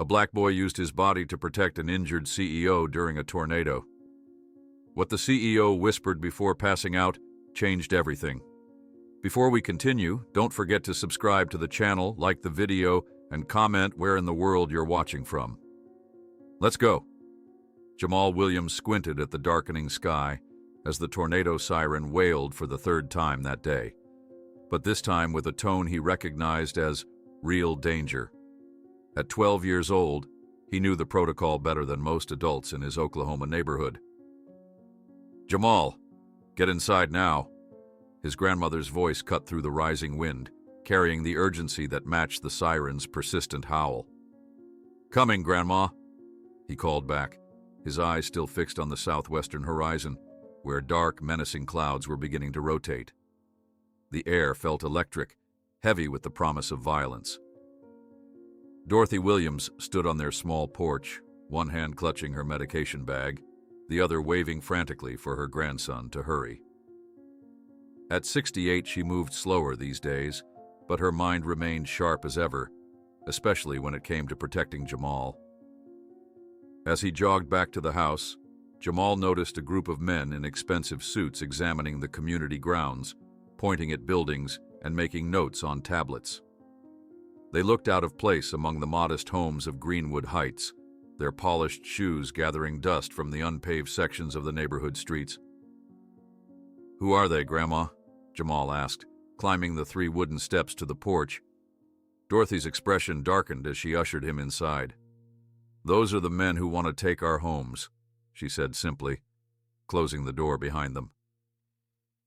A black boy used his body to protect an injured CEO during a tornado. What the CEO whispered before passing out changed everything. Before we continue, don't forget to subscribe to the channel, like the video, and comment where in the world you're watching from. Let's go. Jamal Williams squinted at the darkening sky as the tornado siren wailed for the third time that day, but this time with a tone he recognized as real danger. At 12 years old, he knew the protocol better than most adults in his Oklahoma neighborhood. "Jamal, get inside now." His grandmother's voice cut through the rising wind, carrying the urgency that matched the siren's persistent howl. "Coming, Grandma," he called back, his eyes still fixed on the southwestern horizon, where dark, menacing clouds were beginning to rotate. The air felt electric, heavy with the promise of violence. Dorothy Williams stood on their small porch, one hand clutching her medication bag, the other waving frantically for her grandson to hurry. At 68, she moved slower these days, but her mind remained sharp as ever, especially when it came to protecting Jamal. As he jogged back to the house, Jamal noticed a group of men in expensive suits examining the community grounds, pointing at buildings and making notes on tablets. They looked out of place among the modest homes of Greenwood Heights, their polished shoes gathering dust from the unpaved sections of the neighborhood streets. "Who are they, Grandma?" Jamal asked, climbing the 3 wooden steps to the porch. Dorothy's expression darkened as she ushered him inside. "Those are the men who want to take our homes," she said simply, closing the door behind them.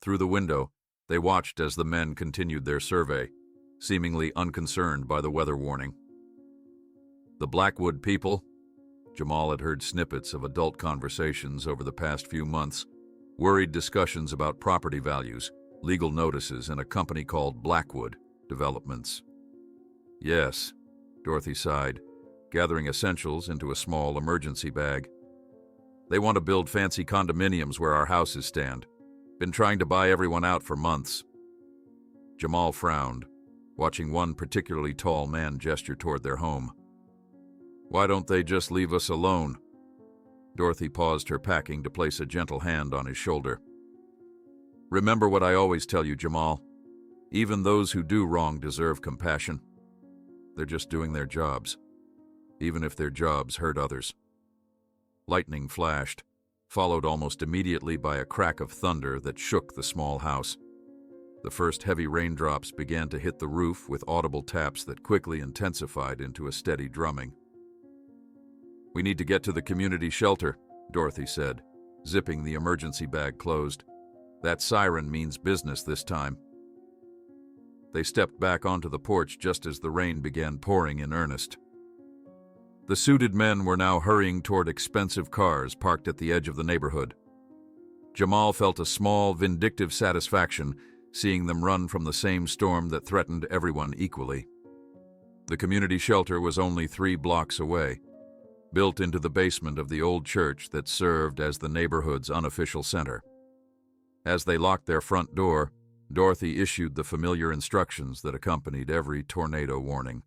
Through the window, they watched as the men continued their survey, seemingly unconcerned by the weather warning. "The Blackwood people?" Jamal had heard snippets of adult conversations over the past few months, worried discussions about property values, legal notices, and a company called Blackwood Developments. "Yes," Dorothy sighed, gathering essentials into a small emergency bag. "They want to build fancy condominiums where our houses stand. Been trying to buy everyone out for months." Jamal frowned, watching one particularly tall man gesture toward their home. "Why don't they just leave us alone?" Dorothy paused her packing to place a gentle hand on his shoulder. "Remember what I always tell you, Jamal. Even those who do wrong deserve compassion. They're just doing their jobs, even if their jobs hurt others." Lightning flashed, followed almost immediately by a crack of thunder that shook the small house. The first heavy raindrops began to hit the roof with audible taps that quickly intensified into a steady drumming. "We need to get to the community shelter," Dorothy said, zipping the emergency bag closed. "That siren means business this time." They stepped back onto the porch just as the rain began pouring in earnest. The suited men were now hurrying toward expensive cars parked at the edge of the neighborhood. Jamal felt a small, vindictive satisfaction seeing them run from the same storm that threatened everyone equally. The community shelter was only 3 blocks away, built into the basement of the old church that served as the neighborhood's unofficial center. As they locked their front door, Dorothy issued the familiar instructions that accompanied every tornado warning.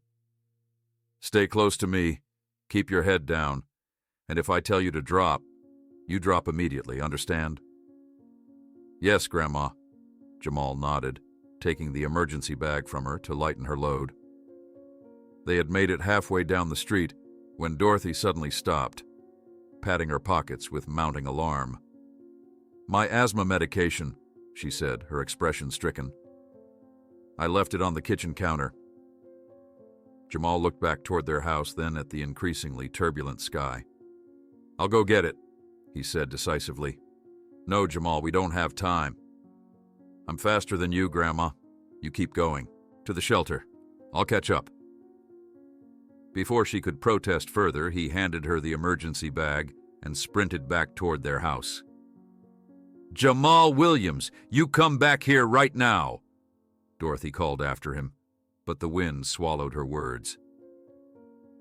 "Stay close to me, keep your head down, and if I tell you to drop, you drop immediately, understand?" "Yes, Grandma," Jamal nodded, taking the emergency bag from her to lighten her load. They had made it halfway down the street when Dorothy suddenly stopped, patting her pockets with mounting alarm. "My asthma medication," she said, her expression stricken. "I left it on the kitchen counter." Jamal looked back toward their house, then at the increasingly turbulent sky. "I'll go get it," he said decisively. "No, Jamal, we don't have time." "I'm faster than you, Grandma. You keep going. To the shelter. I'll catch up." Before she could protest further, he handed her the emergency bag and sprinted back toward their house. "Jamal Williams, you come back here right now!" Dorothy called after him, but the wind swallowed her words.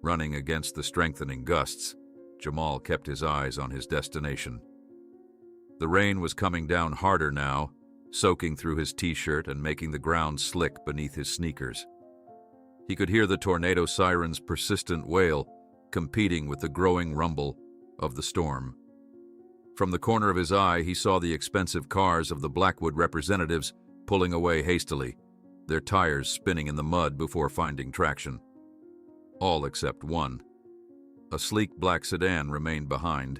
Running against the strengthening gusts, Jamal kept his eyes on his destination. The rain was coming down harder now, soaking through his t-shirt and making the ground slick beneath his sneakers. He could hear the tornado siren's persistent wail, competing with the growing rumble of the storm. From the corner of his eye, he saw the expensive cars of the Blackwood representatives pulling away hastily, their tires spinning in the mud before finding traction. All except one. A sleek black sedan remained behind,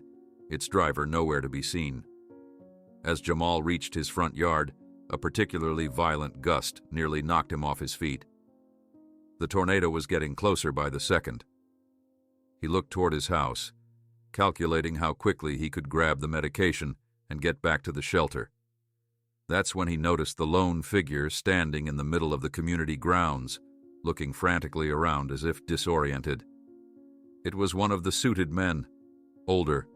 its driver nowhere to be seen. As Jamal reached his front yard, a particularly violent gust nearly knocked him off his feet. The tornado was getting closer by the second. He looked toward his house, calculating how quickly he could grab the medication and get back to the shelter. That's when he noticed the lone figure standing in the middle of the community grounds, looking frantically around as if disoriented. It was one of the suited men, older,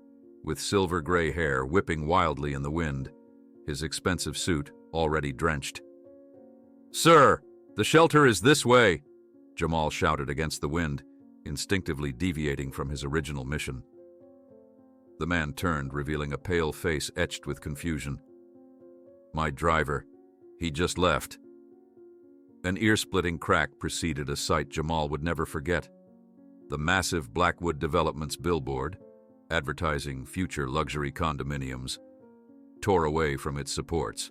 with silver-gray hair whipping wildly in the wind, his expensive suit already drenched. "Sir, the shelter is this way," Jamal shouted against the wind, instinctively deviating from his original mission. The man turned, revealing a pale face etched with confusion. "My driver. He just left." An ear-splitting crack preceded a sight Jamal would never forget. The massive Blackwood Developments billboard, advertising future luxury condominiums, tore away from its supports.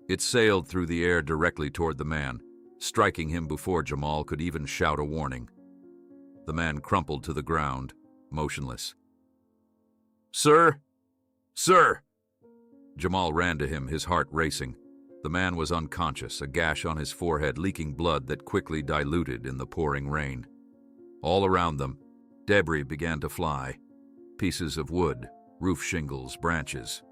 It sailed through the air directly toward the man, striking him before Jamal could even shout a warning. The man crumpled to the ground, motionless. "Sir! Sir!" Jamal ran to him, his heart racing. The man was unconscious, a gash on his forehead leaking blood that quickly diluted in the pouring rain. All around them, debris began to fly. Pieces of wood, roof shingles, branches.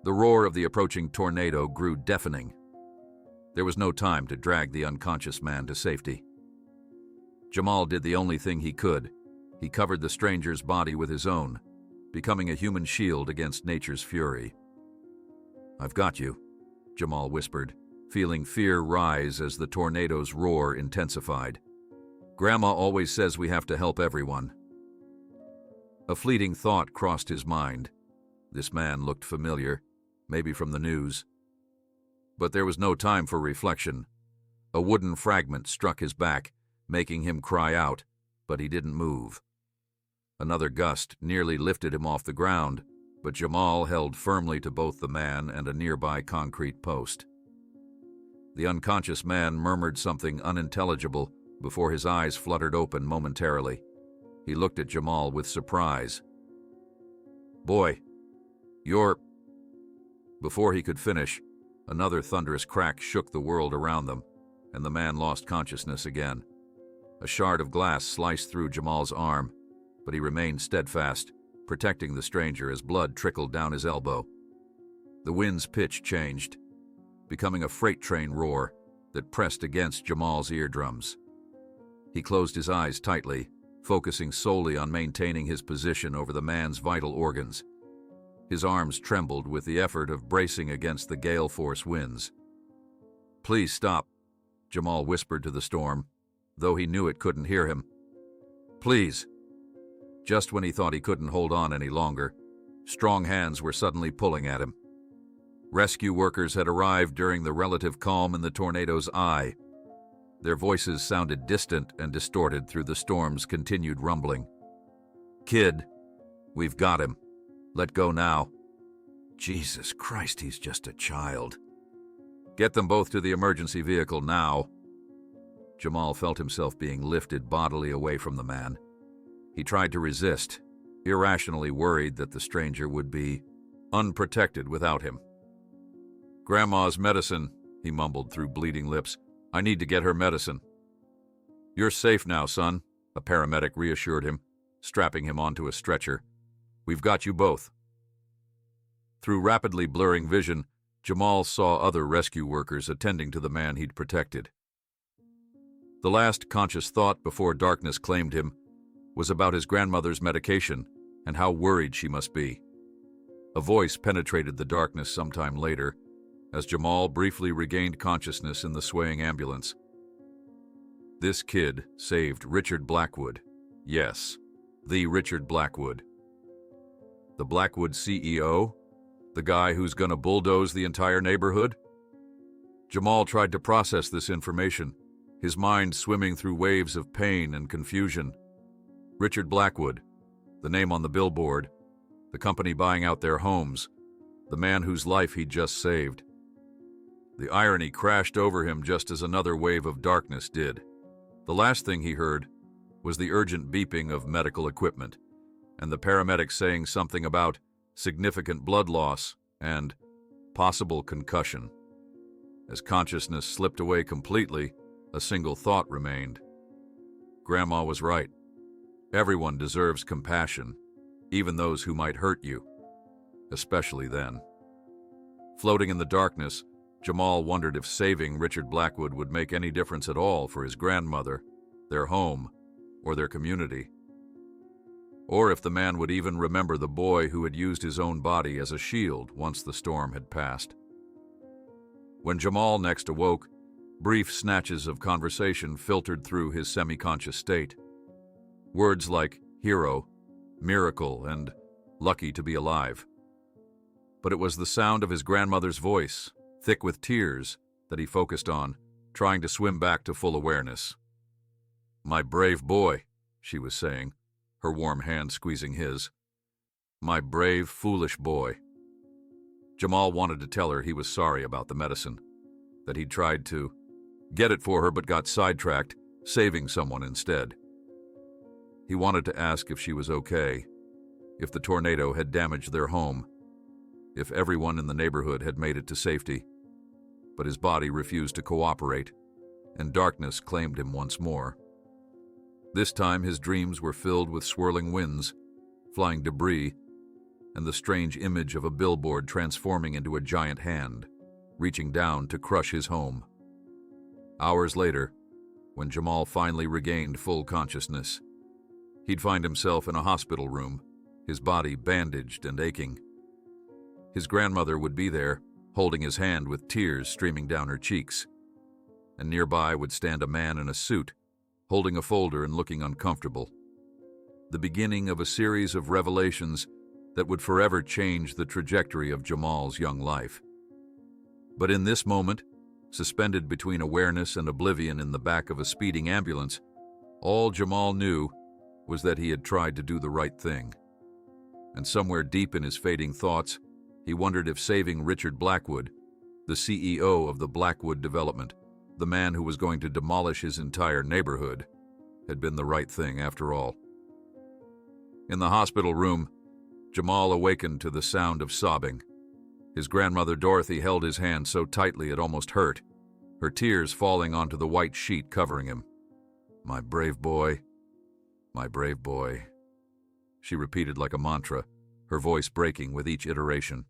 The roar of the approaching tornado grew deafening. There was no time to drag the unconscious man to safety. Jamal did the only thing he could. He covered the stranger's body with his own, becoming a human shield against nature's fury. "I've got you," Jamal whispered, feeling fear rise as the tornado's roar intensified. "Grandma always says we have to help everyone." A fleeting thought crossed his mind. This man looked familiar, maybe from the news. But there was no time for reflection. A wooden fragment struck his back, making him cry out, but he didn't move. Another gust nearly lifted him off the ground, but Jamal held firmly to both the man and a nearby concrete post. The unconscious man murmured something unintelligible before his eyes fluttered open momentarily. He looked at Jamal with surprise. "Boy, you're—" Before he could finish, another thunderous crack shook the world around them, and the man lost consciousness again. A shard of glass sliced through Jamal's arm, but he remained steadfast, protecting the stranger as blood trickled down his elbow. The wind's pitch changed, becoming a freight train roar that pressed against Jamal's eardrums. He closed his eyes tightly, focusing solely on maintaining his position over the man's vital organs. His arms trembled with the effort of bracing against the gale-force winds. "Please stop," Jamal whispered to the storm, though he knew it couldn't hear him. "Please." Just when he thought he couldn't hold on any longer, strong hands were suddenly pulling at him. Rescue workers had arrived during the relative calm in the tornado's eye. Their voices sounded distant and distorted through the storm's continued rumbling. "Kid, we've got him. Let go now." "Jesus Christ, he's just a child." "Get them both to the emergency vehicle now." Jamal felt himself being lifted bodily away from the man. He tried to resist, irrationally worried that the stranger would be unprotected without him. "Grandma's medicine," he mumbled through bleeding lips. "I need to get her medicine." "You're safe now, son," a paramedic reassured him, strapping him onto a stretcher. "We've got you both." Through rapidly blurring vision, Jamal saw other rescue workers attending to the man he'd protected. The last conscious thought before darkness claimed him was about his grandmother's medication and how worried she must be. A voice penetrated the darkness sometime later, as Jamal briefly regained consciousness in the swaying ambulance. This kid saved Richard Blackwood. Yes, the Richard Blackwood. The Blackwood CEO? The guy who's gonna bulldoze the entire neighborhood? Jamal tried to process this information, his mind swimming through waves of pain and confusion. Richard Blackwood, the name on the billboard, the company buying out their homes, the man whose life he'd just saved. The irony crashed over him just as another wave of darkness did. The last thing he heard was the urgent beeping of medical equipment and the paramedics saying something about significant blood loss and possible concussion. As consciousness slipped away completely, a single thought remained. Grandma was right. Everyone deserves compassion, even those who might hurt you, especially then. Floating in the darkness, Jamal wondered if saving Richard Blackwood would make any difference at all for his grandmother, their home, or their community. Or if the man would even remember the boy who had used his own body as a shield once the storm had passed. When Jamal next awoke, brief snatches of conversation filtered through his semi-conscious state. Words like hero, miracle, and lucky to be alive. But it was the sound of his grandmother's voice, thick with tears, that he focused on, trying to swim back to full awareness. "My brave boy," she was saying, her warm hand squeezing his. "My brave, foolish boy." Jamal wanted to tell her he was sorry about the medicine, that he'd tried to get it for her but got sidetracked, saving someone instead. He wanted to ask if she was okay, if the tornado had damaged their home, if everyone in the neighborhood had made it to safety. But his body refused to cooperate, and darkness claimed him once more. This time his dreams were filled with swirling winds, flying debris, and the strange image of a billboard transforming into a giant hand, reaching down to crush his home. Hours later, when Jamal finally regained full consciousness, he'd find himself in a hospital room, his body bandaged and aching. His grandmother would be there, holding his hand with tears streaming down her cheeks. And nearby would stand a man in a suit, holding a folder and looking uncomfortable. The beginning of a series of revelations that would forever change the trajectory of Jamal's young life. But in this moment, suspended between awareness and oblivion in the back of a speeding ambulance, all Jamal knew was that he had tried to do the right thing. And somewhere deep in his fading thoughts, he wondered if saving Richard Blackwood, the CEO of the Blackwood development, the man who was going to demolish his entire neighborhood, had been the right thing after all. In the hospital room, Jamal awakened to the sound of sobbing. His grandmother Dorothy held his hand so tightly it almost hurt, her tears falling onto the white sheet covering him. "My brave boy, my brave boy," she repeated like a mantra, her voice breaking with each iteration.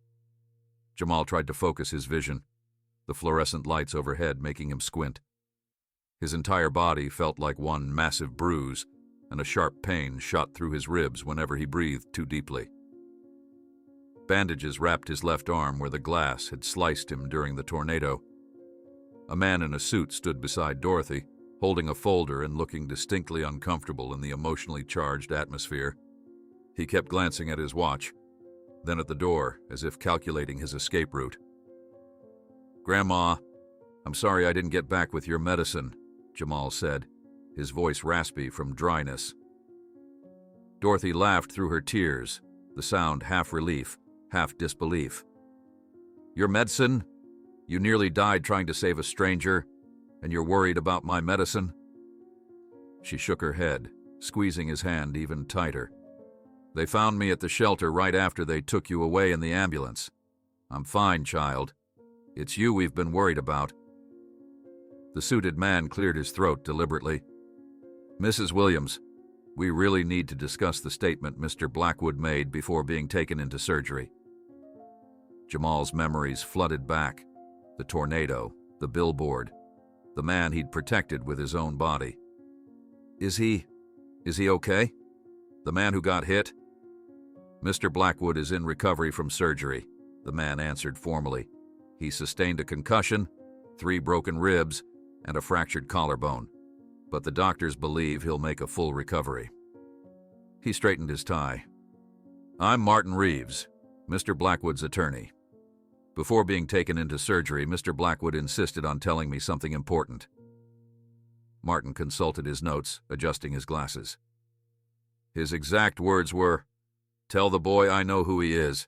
Jamal tried to focus his vision, the fluorescent lights overhead making him squint. His entire body felt like one massive bruise, and a sharp pain shot through his ribs whenever he breathed too deeply. Bandages wrapped his left arm where the glass had sliced him during the tornado. A man in a suit stood beside Dorothy, holding a folder and looking distinctly uncomfortable in the emotionally charged atmosphere. He kept glancing at his watch, then at the door, as if calculating his escape route. "Grandma, I'm sorry I didn't get back with your medicine," Jamal said, his voice raspy from dryness. Dorothy laughed through her tears, the sound half relief, half disbelief. "Your medicine? You nearly died trying to save a stranger, and you're worried about my medicine?" She shook her head, squeezing his hand even tighter. "They found me at the shelter right after they took you away in the ambulance. I'm fine, child. It's you we've been worried about." The suited man cleared his throat deliberately. "Mrs. Williams, we really need to discuss the statement Mr. Blackwood made before being taken into surgery." Jamal's memories flooded back. The tornado, the billboard, the man he'd protected with his own body. Is he okay? The man who got hit?" "Mr. Blackwood is in recovery from surgery," the man answered formally. "He sustained a concussion, 3 broken ribs, and a fractured collarbone, but the doctors believe he'll make a full recovery." He straightened his tie. "I'm Martin Reeves, Mr. Blackwood's attorney. Before being taken into surgery, Mr. Blackwood insisted on telling me something important." Martin consulted his notes, adjusting his glasses. His exact words were, "Tell the boy I know who he is.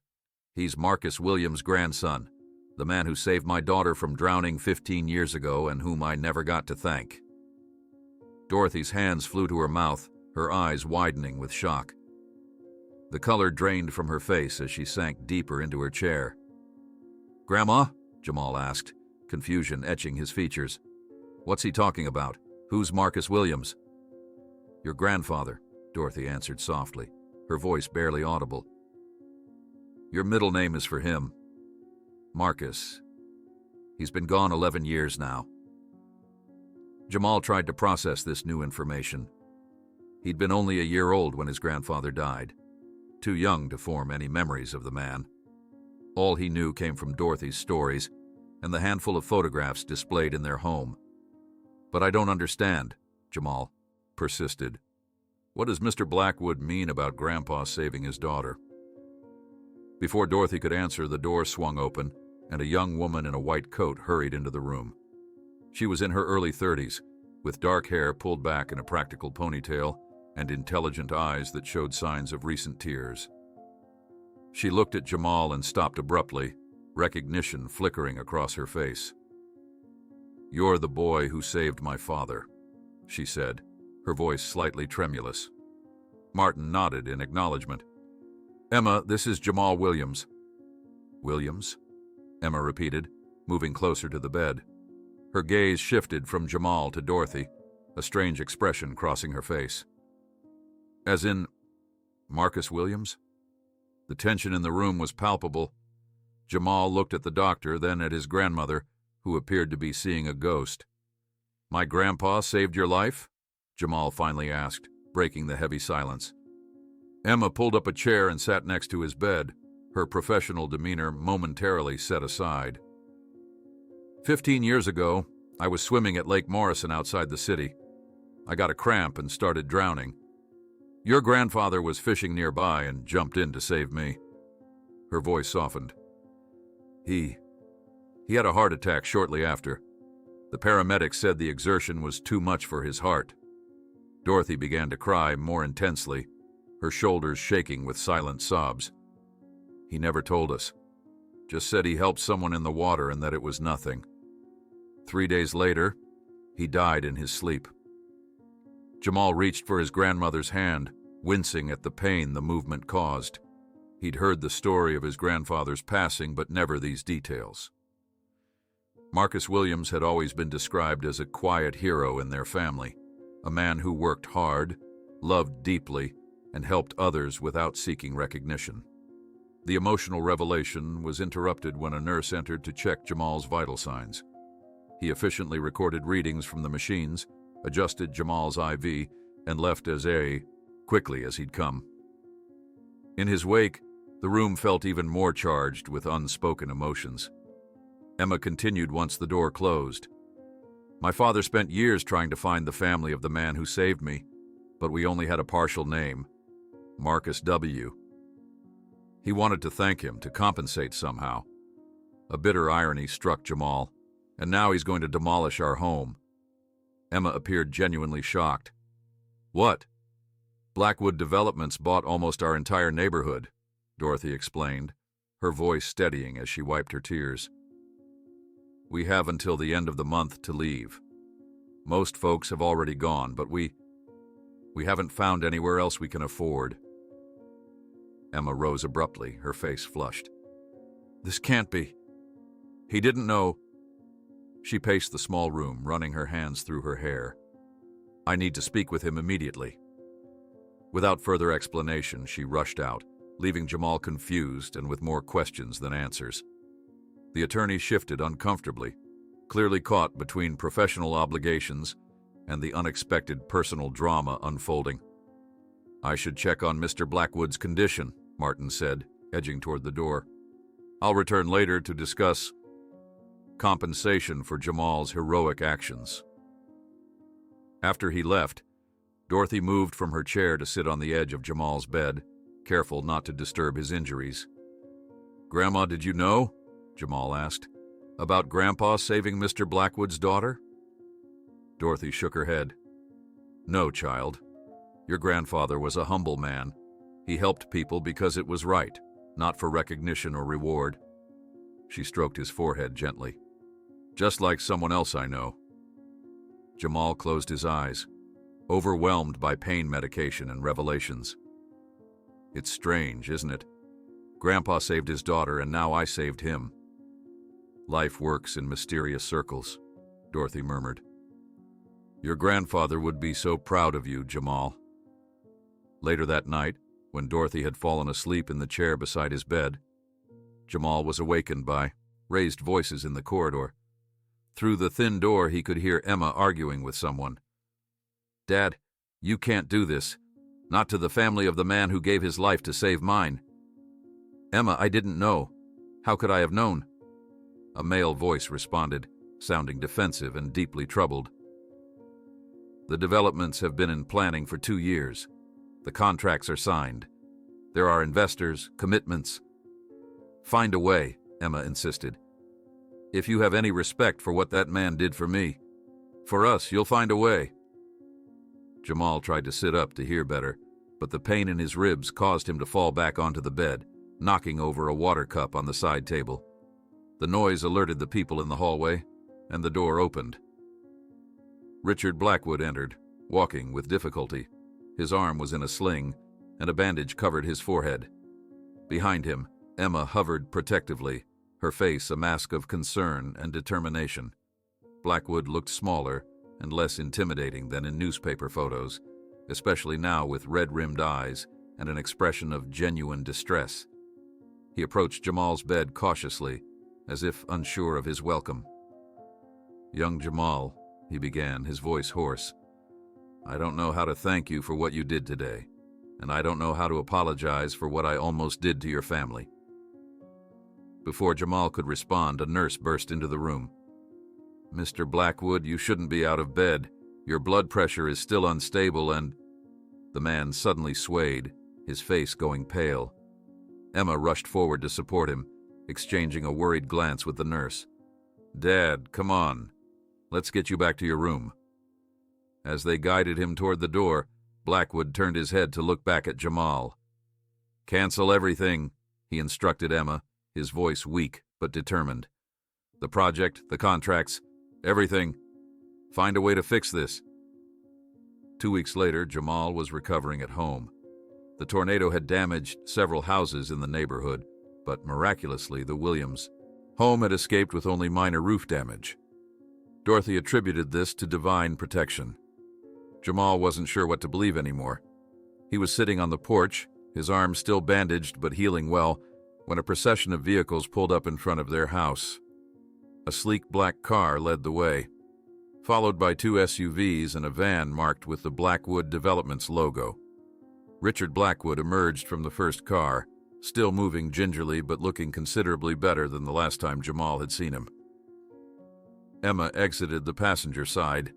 He's Marcus Williams' grandson, the man who saved my daughter from drowning 15 years ago and whom I never got to thank." Dorothy's hands flew to her mouth, her eyes widening with shock. The color drained from her face as she sank deeper into her chair. "Grandma?" Jamal asked, confusion etching his features. "What's he talking about? Who's Marcus Williams?" "Your grandfather," Dorothy answered softly, her voice barely audible. "Your middle name is for him. Marcus. He's been gone 11 years now." Jamal tried to process this new information. He'd been only a year old when his grandfather died, too young to form any memories of the man. All he knew came from Dorothy's stories and the handful of photographs displayed in their home. "But I don't understand," Jamal persisted. "What does Mr. Blackwood mean about Grandpa saving his daughter?" Before Dorothy could answer, the door swung open, and a young woman in a white coat hurried into the room. She was in her early 30s, with dark hair pulled back in a practical ponytail and intelligent eyes that showed signs of recent tears. She looked at Jamal and stopped abruptly, recognition flickering across her face. "You're the boy who saved my father," she said, her voice slightly tremulous. Martin nodded in acknowledgement. "Emma, this is Jamal Williams." "Williams?" Emma repeated, moving closer to the bed. Her gaze shifted from Jamal to Dorothy, a strange expression crossing her face. "As in, Marcus Williams?" The tension in the room was palpable. Jamal looked at the doctor, then at his grandmother, who appeared to be seeing a ghost. "My grandpa saved your life?" Jamal finally asked, breaking the heavy silence. Emma pulled up a chair and sat next to his bed, her professional demeanor momentarily set aside. 15 years ago, I was swimming at Lake Morrison outside the city. I got a cramp and started drowning. Your grandfather was fishing nearby and jumped in to save me." Her voice softened. He had a heart attack shortly after. The paramedics said the exertion was too much for his heart." Dorothy began to cry more intensely, her shoulders shaking with silent sobs. "He never told us. Just said he helped someone in the water and that it was nothing. 3 days later, he died in his sleep." Jamal reached for his grandmother's hand, wincing at the pain the movement caused. He'd heard the story of his grandfather's passing, but never these details. Marcus Williams had always been described as a quiet hero in their family, a man who worked hard, loved deeply, and helped others without seeking recognition. The emotional revelation was interrupted when a nurse entered to check Jamal's vital signs. He efficiently recorded readings from the machines, adjusted Jamal's IV, and left as quickly as he'd come. In his wake, the room felt even more charged with unspoken emotions. Emma continued once the door closed. "My father spent years trying to find the family of the man who saved me, but we only had a partial name, Marcus W. He wanted to thank him, to compensate somehow. A bitter irony struck Jamal, and now he's going to demolish our home." Emma appeared genuinely shocked. "What?" "Blackwood Developments bought almost our entire neighborhood," Dorothy explained, her voice steadying as she wiped her tears. "We have until the end of the month to leave. Most folks have already gone, but we haven't found anywhere else we can afford." Emma rose abruptly, her face flushed. "This can't be. He didn't know." She paced the small room, running her hands through her hair. "I need to speak with him immediately." Without further explanation, she rushed out, leaving Jamal confused and with more questions than answers. The attorney shifted uncomfortably, clearly caught between professional obligations and the unexpected personal drama unfolding. "I should check on Mr. Blackwood's condition," Martin said, edging toward the door. "I'll return later to discuss compensation for Jamal's heroic actions." After he left, Dorothy moved from her chair to sit on the edge of Jamal's bed, careful not to disturb his injuries. "Grandma, did you know?" Jamal asked. "About Grandpa saving Mr. Blackwood's daughter?" Dorothy shook her head. "No, child. Your grandfather was a humble man. He helped people because it was right, not for recognition or reward. She stroked his forehead gently. Just like someone else I know. Jamal closed his eyes, overwhelmed by pain medication and revelations. It's strange, isn't it? Grandpa saved his daughter, and now I saved him. Life works in mysterious circles, Dorothy murmured. Your grandfather would be so proud of you, Jamal. Later that night, when Dorothy had fallen asleep in the chair beside his bed, Jamal was awakened by raised voices in the corridor. Through the thin door, he could hear Emma arguing with someone. Dad, you can't do this. Not to the family of the man who gave his life to save mine. Emma, I didn't know. How could I have known? A male voice responded, sounding defensive and deeply troubled. The developments have been in planning for 2 years. The contracts are signed. There are investors, commitments. Find a way, Emma insisted. If you have any respect for what that man did for me, for us, you'll find a way. Jamal tried to sit up to hear better, but the pain in his ribs caused him to fall back onto the bed, knocking over a water cup on the side table. The noise alerted the people in the hallway, and the door opened. Richard Blackwood entered, walking with difficulty. His arm was in a sling, and a bandage covered his forehead. Behind him, Emma hovered protectively, her face a mask of concern and determination. Blackwood looked smaller and less intimidating than in newspaper photos, especially now with red-rimmed eyes and an expression of genuine distress. He approached Jamal's bed cautiously, as if unsure of his welcome. Young Jamal, he began, his voice hoarse, I don't know how to thank you for what you did today, and I don't know how to apologize for what I almost did to your family. Before Jamal could respond, a nurse burst into the room. Mr. Blackwood, you shouldn't be out of bed. Your blood pressure is still unstable and... The man suddenly swayed, his face going pale. Emma rushed forward to support him, exchanging a worried glance with the nurse. Dad, come on. Let's get you back to your room. As they guided him toward the door, Blackwood turned his head to look back at Jamal. Cancel everything, he instructed Emma, his voice weak but determined. The project, the contracts, everything. Find a way to fix this. 2 weeks later, Jamal was recovering at home. The tornado had damaged several houses in the neighborhood, but miraculously the Williams' home had escaped with only minor roof damage. Dorothy attributed this to divine protection. Jamal wasn't sure what to believe anymore. He was sitting on the porch, his arm still bandaged but healing well, when a procession of vehicles pulled up in front of their house. A sleek black car led the way, followed by 2 SUVs and a van marked with the Blackwood Developments logo. Richard Blackwood emerged from the first car, still moving gingerly but looking considerably better than the last time Jamal had seen him. Emma exited the passenger side,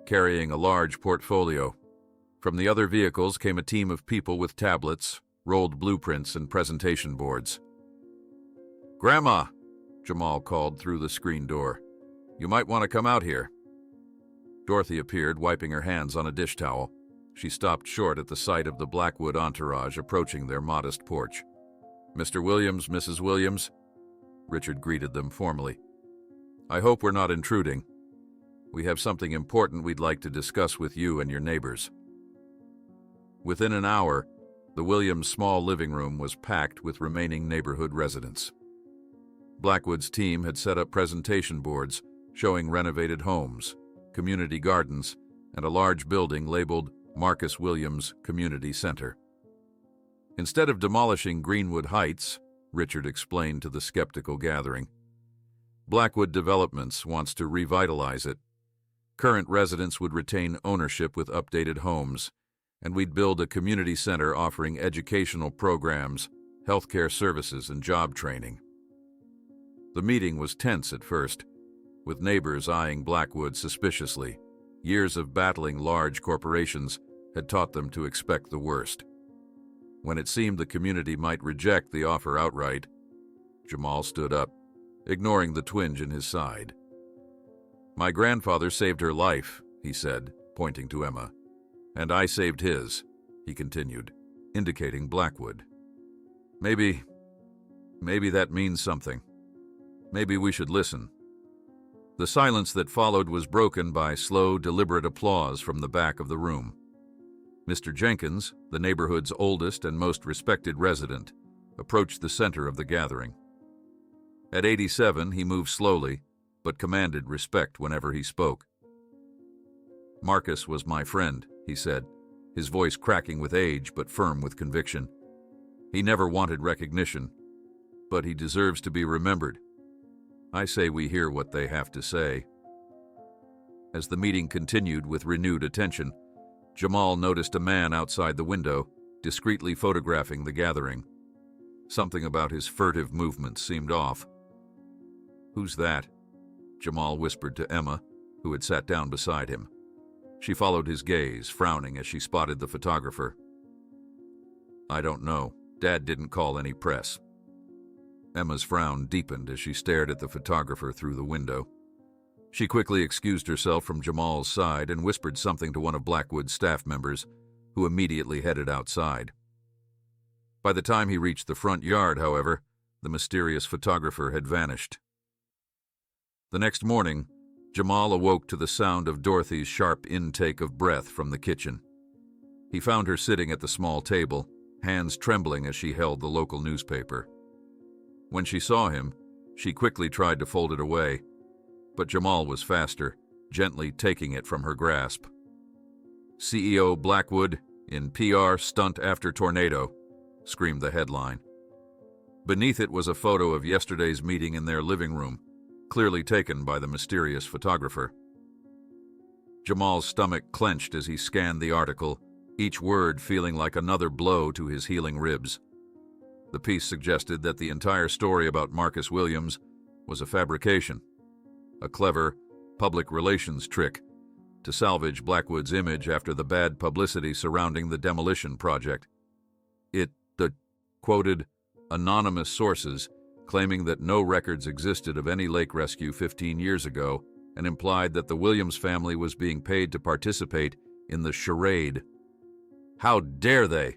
carrying a large portfolio. From the other vehicles came a team of people with tablets, rolled blueprints, and presentation boards. Grandma, Jamal called through the screen door. You might want to come out here. Dorothy appeared, wiping her hands on a dish towel. She stopped short at the sight of the Blackwood entourage approaching their modest porch. Mr. Williams, Mrs. Williams, Richard greeted them formally. I hope we're not intruding. We have something important we'd like to discuss with you and your neighbors. Within an hour, the Williams' small living room was packed with remaining neighborhood residents. Blackwood's team had set up presentation boards showing renovated homes, community gardens, and a large building labeled Marcus Williams Community Center. Instead of demolishing Greenwood Heights, Richard explained to the skeptical gathering, Blackwood Developments wants to revitalize it. Current residents would retain ownership with updated homes, and we'd build a community center offering educational programs, healthcare services, and job training. The meeting was tense at first, with neighbors eyeing Blackwood suspiciously. Years of battling large corporations had taught them to expect the worst. When it seemed the community might reject the offer outright, Jamal stood up, ignoring the twinge in his side. My grandfather saved her life, he said, pointing to Emma, And I saved his, he continued, indicating Blackwood. Maybe that means something. Maybe we should listen. The silence that followed was broken by slow, deliberate applause from the back of the room. Mr. Jenkins, the neighborhood's oldest and most respected resident, approached the center of the gathering. At 87, he moved slowly, but commanded respect whenever he spoke. Marcus was my friend, he said, his voice cracking with age but firm with conviction. He never wanted recognition, but he deserves to be remembered. I say we hear what they have to say. As the meeting continued with renewed attention, Jamal noticed a man outside the window, discreetly photographing the gathering. Something about his furtive movements seemed off. "Who's that?" Jamal whispered to Emma, who had sat down beside him. She followed his gaze, frowning as she spotted the photographer. "I don't know. Dad didn't call any press." Emma's frown deepened as she stared at the photographer through the window. She quickly excused herself from Jamal's side and whispered something to one of Blackwood's staff members, who immediately headed outside. By the time he reached the front yard, however, the mysterious photographer had vanished. The next morning, Jamal awoke to the sound of Dorothy's sharp intake of breath from the kitchen. He found her sitting at the small table, hands trembling as she held the local newspaper. When she saw him, she quickly tried to fold it away, but Jamal was faster, gently taking it from her grasp. "CEO Blackwood in PR stunt after tornado," screamed the headline. Beneath it was a photo of yesterday's meeting in their living room, clearly taken by the mysterious photographer. Jamal's stomach clenched as he scanned the article, each word feeling like another blow to his healing ribs. The piece suggested that the entire story about Marcus Williams was a fabrication, a clever public relations trick to salvage Blackwood's image after the bad publicity surrounding the demolition project. It quoted anonymous sources claiming that no records existed of any lake rescue 15 years ago and implied that the Williams family was being paid to participate in the charade. "How dare they?"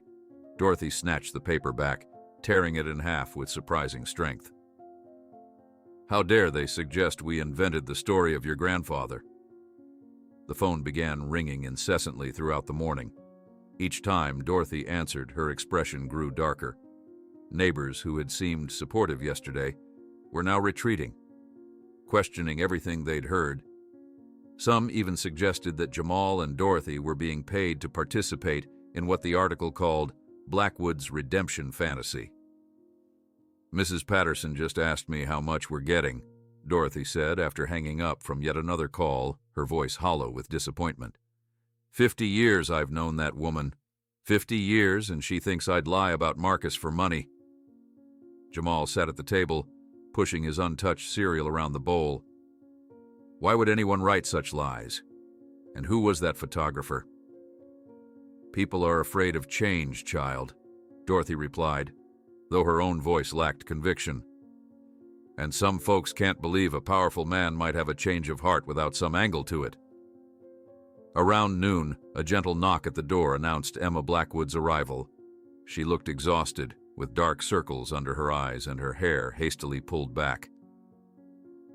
Dorothy snatched the paper back, tearing it in half with surprising strength. "How dare they suggest we invented the story of your grandfather?" The phone began ringing incessantly throughout the morning. Each time Dorothy answered, her expression grew darker. Neighbors who had seemed supportive yesterday were now retreating, questioning everything they'd heard. Some even suggested that Jamal and Dorothy were being paid to participate in what the article called Blackwood's redemption fantasy. "Mrs. Patterson just asked me how much we're getting," Dorothy said after hanging up from yet another call, her voice hollow with disappointment. 50 years I've known that woman. 50 years, and she thinks I'd lie about Marcus for money." Jamal sat at the table, pushing his untouched cereal around the bowl. "Why would anyone write such lies? And who was that photographer?" "People are afraid of change, child," Dorothy replied, though her own voice lacked conviction. "And some folks can't believe a powerful man might have a change of heart without some angle to it." Around noon, a gentle knock at the door announced Emma Blackwood's arrival. She looked exhausted, with dark circles under her eyes and her hair hastily pulled back.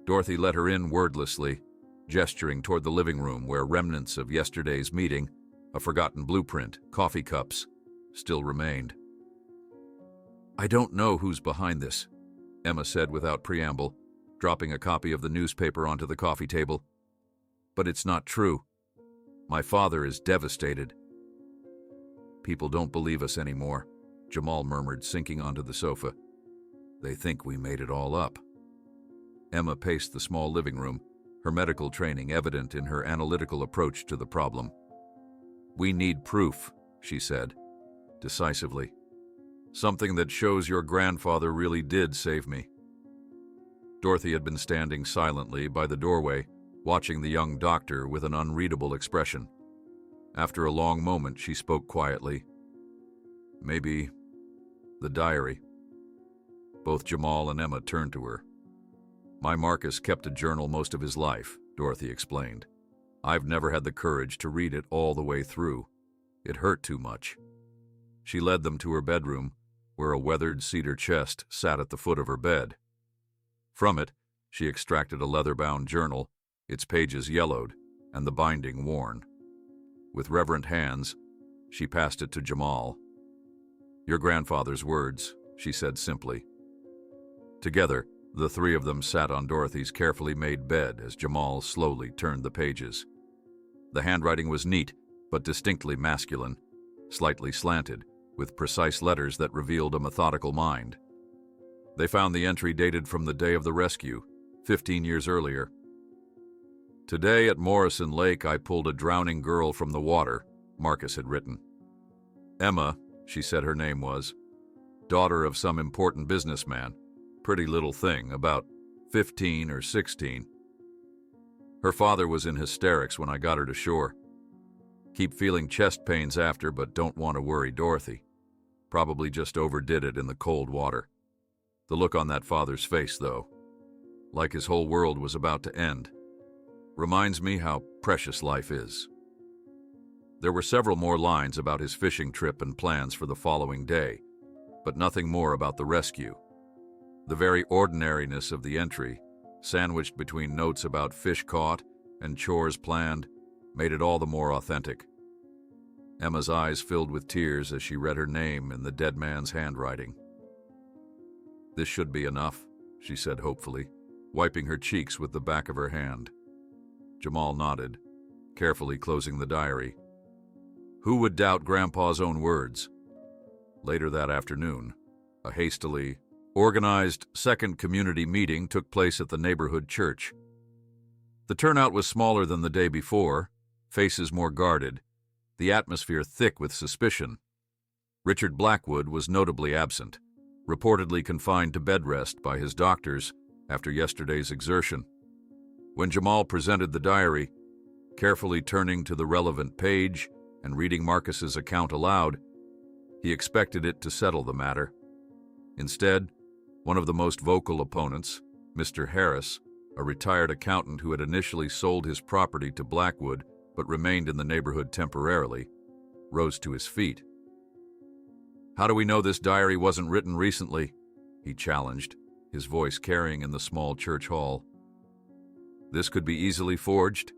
Dorothy let her in wordlessly, gesturing toward the living room where remnants of yesterday's meeting, a forgotten blueprint, coffee cups, still remained. "I don't know who's behind this," Emma said without preamble, dropping a copy of the newspaper onto the coffee table. "But it's not true. My father is devastated." "People don't believe us anymore," Jamal murmured, sinking onto the sofa. "They think we made it all up." Emma paced the small living room, her medical training evident in her analytical approach to the problem. "We need proof," she said, decisively. "Something that shows your grandfather really did save me." Dorothy had been standing silently by the doorway, watching the young doctor with an unreadable expression. After a long moment, she spoke quietly. "Maybe the diary." Both Jamal and Emma turned to her. "My Marcus kept a journal most of his life," Dorothy explained. "I've never had the courage to read it all the way through." It hurt too much. She led them to her bedroom, where a weathered cedar chest sat at the foot of her bed. From it, she extracted a leather-bound journal, its pages yellowed and the binding worn. With reverent hands, she passed it to Jamal. "Your grandfather's words," she said simply. Together, the three of them sat on Dorothy's carefully made bed as Jamal slowly turned the pages. The handwriting was neat, but distinctly masculine, slightly slanted, with precise letters that revealed a methodical mind. They found the entry dated from the day of the rescue, 15 years earlier. "Today at Morrison Lake, I pulled a drowning girl from the water," Marcus had written. Emma, she said her name was, daughter of some important businessman, pretty little thing, about 15 or 16. Her father was in hysterics when I got her to shore. Keep feeling chest pains after, but don't want to worry Dorothy. Probably just overdid it in the cold water. The look on that father's face, though, like his whole world was about to end. Reminds me how precious life is. There were several more lines about his fishing trip and plans for the following day, but nothing more about the rescue. The very ordinariness of the entry, sandwiched between notes about fish caught and chores planned, made it all the more authentic. Emma's eyes filled with tears as she read her name in the dead man's handwriting. "This should be enough," she said hopefully, wiping her cheeks with the back of her hand. Jamal nodded, carefully closing the diary. Who would doubt Grandpa's own words? Later that afternoon, a hastily organized second community meeting took place at the neighborhood church. The turnout was smaller than the day before, faces more guarded, the atmosphere thick with suspicion. Richard Blackwood was notably absent, reportedly confined to bed rest by his doctors after yesterday's exertion. When Jamal presented the diary, carefully turning to the relevant page and reading Marcus's account aloud, he expected it to settle the matter. Instead, one of the most vocal opponents, Mr. Harris, a retired accountant who had initially sold his property to Blackwood but remained in the neighborhood temporarily, rose to his feet. "How do we know this diary wasn't written recently?" he challenged, his voice carrying in the small church hall. "This could be easily forged?"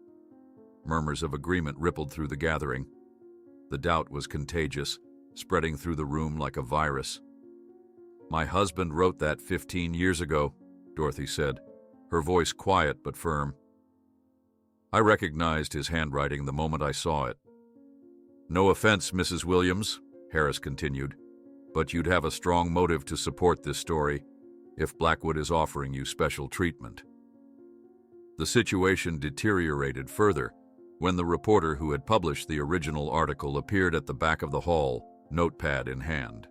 Murmurs of agreement rippled through the gathering. The doubt was contagious, spreading through the room like a virus. "My husband wrote that 15 years ago," Dorothy said, her voice quiet but firm. "I recognized his handwriting the moment I saw it." "No offense, Mrs. Williams," Harris continued, "but you'd have a strong motive to support this story if Blackwood is offering you special treatment." The situation deteriorated further when the reporter who had published the original article appeared at the back of the hall, notepad in hand.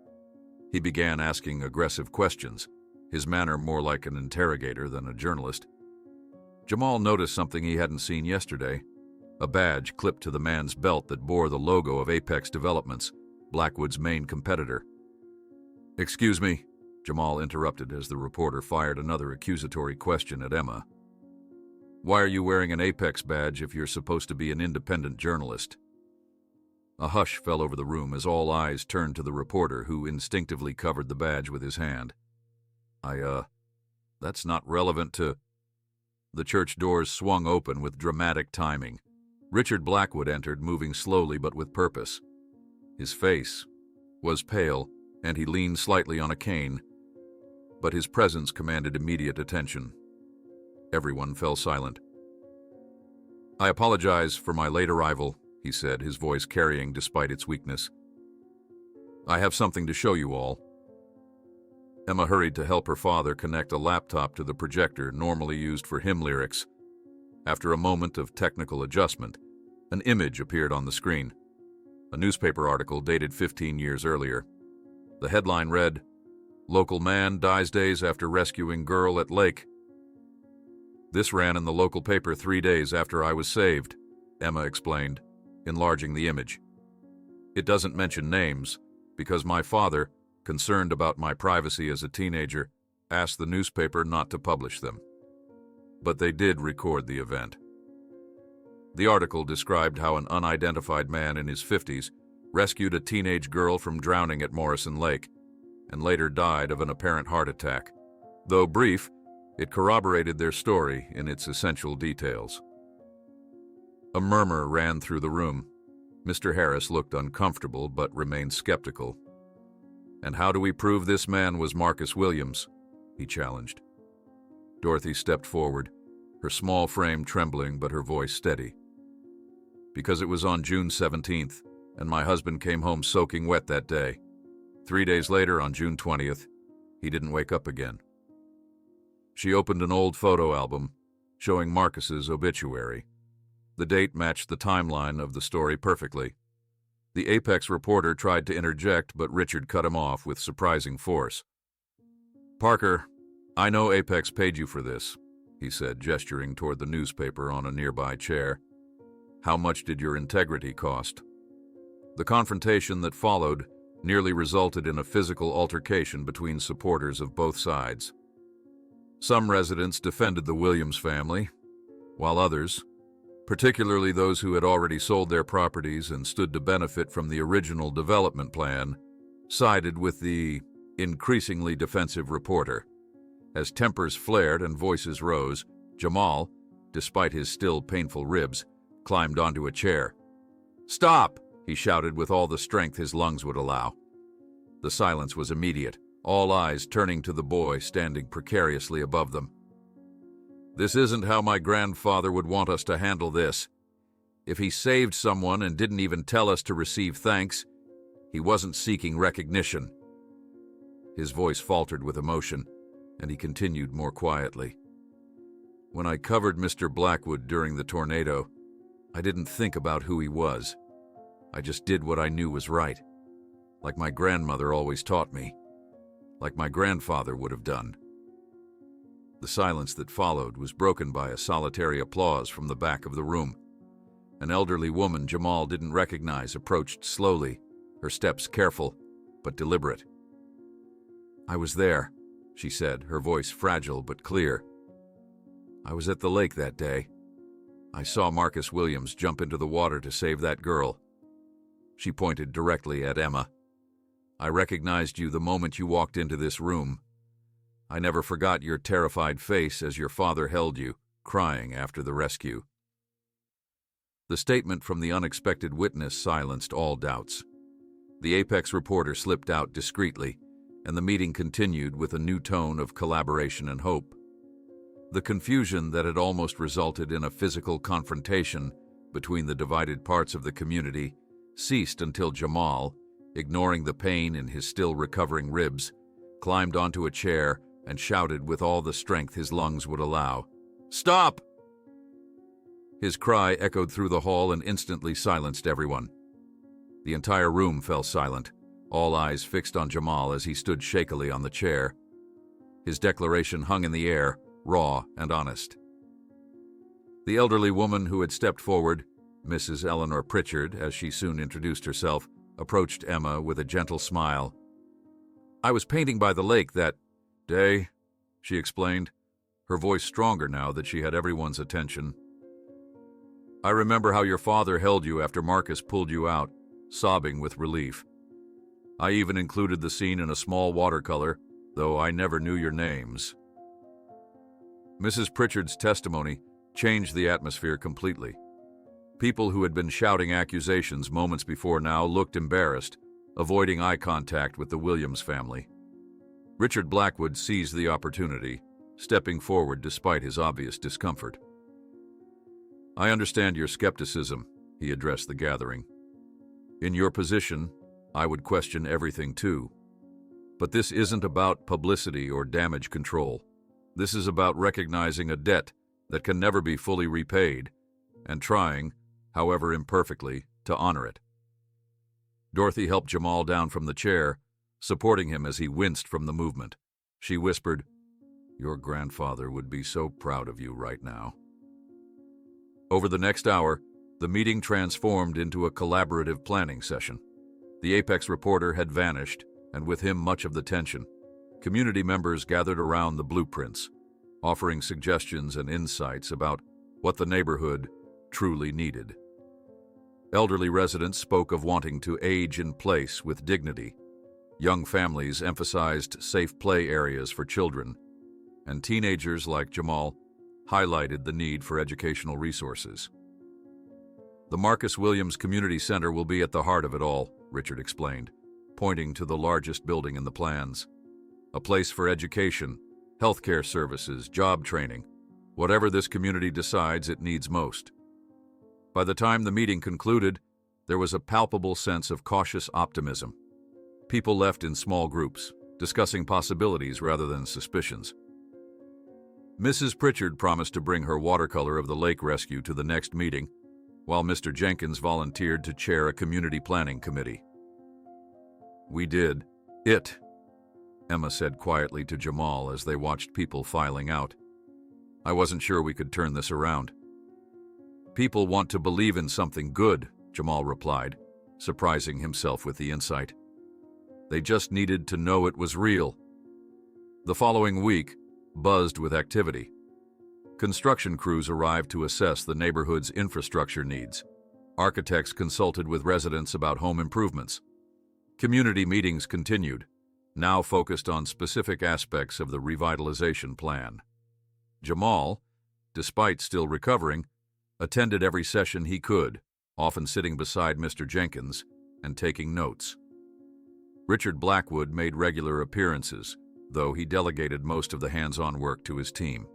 He began asking aggressive questions, his manner more like an interrogator than a journalist. Jamal noticed something he hadn't seen yesterday, a badge clipped to the man's belt that bore the logo of Apex Developments, Blackwood's main competitor. "Excuse me," Jamal interrupted as the reporter fired another accusatory question at Emma. "Why are you wearing an Apex badge if you're supposed to be an independent journalist?" A hush fell over the room as all eyes turned to the reporter, who instinctively covered the badge with his hand. That's not relevant to..." The church doors swung open with dramatic timing. Richard Blackwood entered, moving slowly but with purpose. His face was pale, and he leaned slightly on a cane, but his presence commanded immediate attention. Everyone fell silent. "I apologize for my late arrival," he said, his voice carrying despite its weakness. "I have something to show you all." Emma hurried to help her father connect a laptop to the projector normally used for hymn lyrics. After a moment of technical adjustment, an image appeared on the screen, a newspaper article dated 15 years earlier. The headline read, "Local man dies days after rescuing girl at lake." "This ran in the local paper 3 days after I was saved," Emma explained, enlarging the image. "It doesn't mention names, because my father, concerned about my privacy as a teenager, asked the newspaper not to publish them. But they did record the event." The article described how an unidentified man in his 50s rescued a teenage girl from drowning at Morrison Lake, and later died of an apparent heart attack. Though brief, it corroborated their story in its essential details. A murmur ran through the room. Mr. Harris looked uncomfortable but remained skeptical. "And how do we prove this man was Marcus Williams?" he challenged. Dorothy stepped forward, her small frame trembling but her voice steady. "Because it was on June 17th, and my husband came home soaking wet that day. 3 days later, on June 20th, he didn't wake up again." She opened an old photo album showing Marcus's obituary. The date matched the timeline of the story perfectly. The Apex reporter tried to interject, but Richard cut him off with surprising force. "Parker, I know Apex paid you for this," he said, gesturing toward the newspaper on a nearby chair. "How much did your integrity cost?" The confrontation that followed nearly resulted in a physical altercation between supporters of both sides. Some residents defended the Williams family, while others, particularly those who had already sold their properties and stood to benefit from the original development plan, sided with the increasingly defensive reporter. As tempers flared and voices rose, Jamal, despite his still painful ribs, climbed onto a chair. "Stop!" he shouted with all the strength his lungs would allow. The silence was immediate, all eyes turning to the boy standing precariously above them. "This isn't how my grandfather would want us to handle this. If he saved someone and didn't even tell us to receive thanks, he wasn't seeking recognition." His voice faltered with emotion, and he continued more quietly. "When I covered Mr. Blackwood during the tornado, I didn't think about who he was. I just did what I knew was right, like my grandmother always taught me, like my grandfather would have done." The silence that followed was broken by a solitary applause from the back of the room. An elderly woman Jamal didn't recognize approached slowly, her steps careful but deliberate. "I was there," she said, her voice fragile but clear. "I was at the lake that day. I saw Marcus Williams jump into the water to save that girl." She pointed directly at Emma. "I recognized you the moment you walked into this room. I never forgot your terrified face as your father held you, crying after the rescue." The statement from the unexpected witness silenced all doubts. The Apex reporter slipped out discreetly, and the meeting continued with a new tone of collaboration and hope. The confusion that had almost resulted in a physical confrontation between the divided parts of the community ceased until Jamal, ignoring the pain in his still recovering ribs, climbed onto a chair and shouted with all the strength his lungs would allow, "Stop!" His cry echoed through the hall and instantly silenced everyone. The entire room fell silent, all eyes fixed on Jamal as he stood shakily on the chair. His declaration hung in the air, raw and honest. The elderly woman who had stepped forward, Mrs. Eleanor Pritchard, as she soon introduced herself, approached Emma with a gentle smile. "I was painting by the lake that day," she explained, her voice stronger now that she had everyone's attention. "I remember how your father held you after Marcus pulled you out, sobbing with relief. I even included the scene in a small watercolor, though I never knew your names." Mrs. Pritchard's testimony changed the atmosphere completely. People who had been shouting accusations moments before now looked embarrassed, avoiding eye contact with the Williams family. Richard Blackwood seized the opportunity, stepping forward despite his obvious discomfort. "I understand your skepticism," he addressed the gathering. "In your position, I would question everything too. But this isn't about publicity or damage control. This is about recognizing a debt that can never be fully repaid and trying, however imperfectly, to honor it." Dorothy helped Jamal down from the chair, supporting him as he winced from the movement. She whispered, "Your grandfather would be so proud of you right now." Over the next hour, the meeting transformed into a collaborative planning session. The Apex reporter had vanished, and with him much of the tension. Community members gathered around the blueprints, offering suggestions and insights about what the neighborhood truly needed. Elderly residents spoke of wanting to age in place with dignity. Young families emphasized safe play areas for children, and teenagers like Jamal highlighted the need for educational resources. The Marcus Williams Community Center will be at the heart of it all, Richard explained, pointing to the largest building in the plans. A place for education, healthcare services, job training, whatever this community decides it needs most. By the time the meeting concluded, there was a palpable sense of cautious optimism. People left in small groups, discussing possibilities rather than suspicions. Mrs. Pritchard promised to bring her watercolor of the lake rescue to the next meeting, while Mr. Jenkins volunteered to chair a community planning committee. "We did it," Emma said quietly to Jamal as they watched people filing out. "I wasn't sure we could turn this around." "People want to believe in something good," Jamal replied, surprising himself with the insight. "They just needed to know it was real." The following week buzzed with activity. Construction crews arrived to assess the neighborhood's infrastructure needs. Architects consulted with residents about home improvements. Community meetings continued, now focused on specific aspects of the revitalization plan. Jamal, despite still recovering, attended every session he could, often sitting beside Mr. Jenkins and taking notes. Richard Blackwood made regular appearances, though he delegated most of the hands-on work to his team.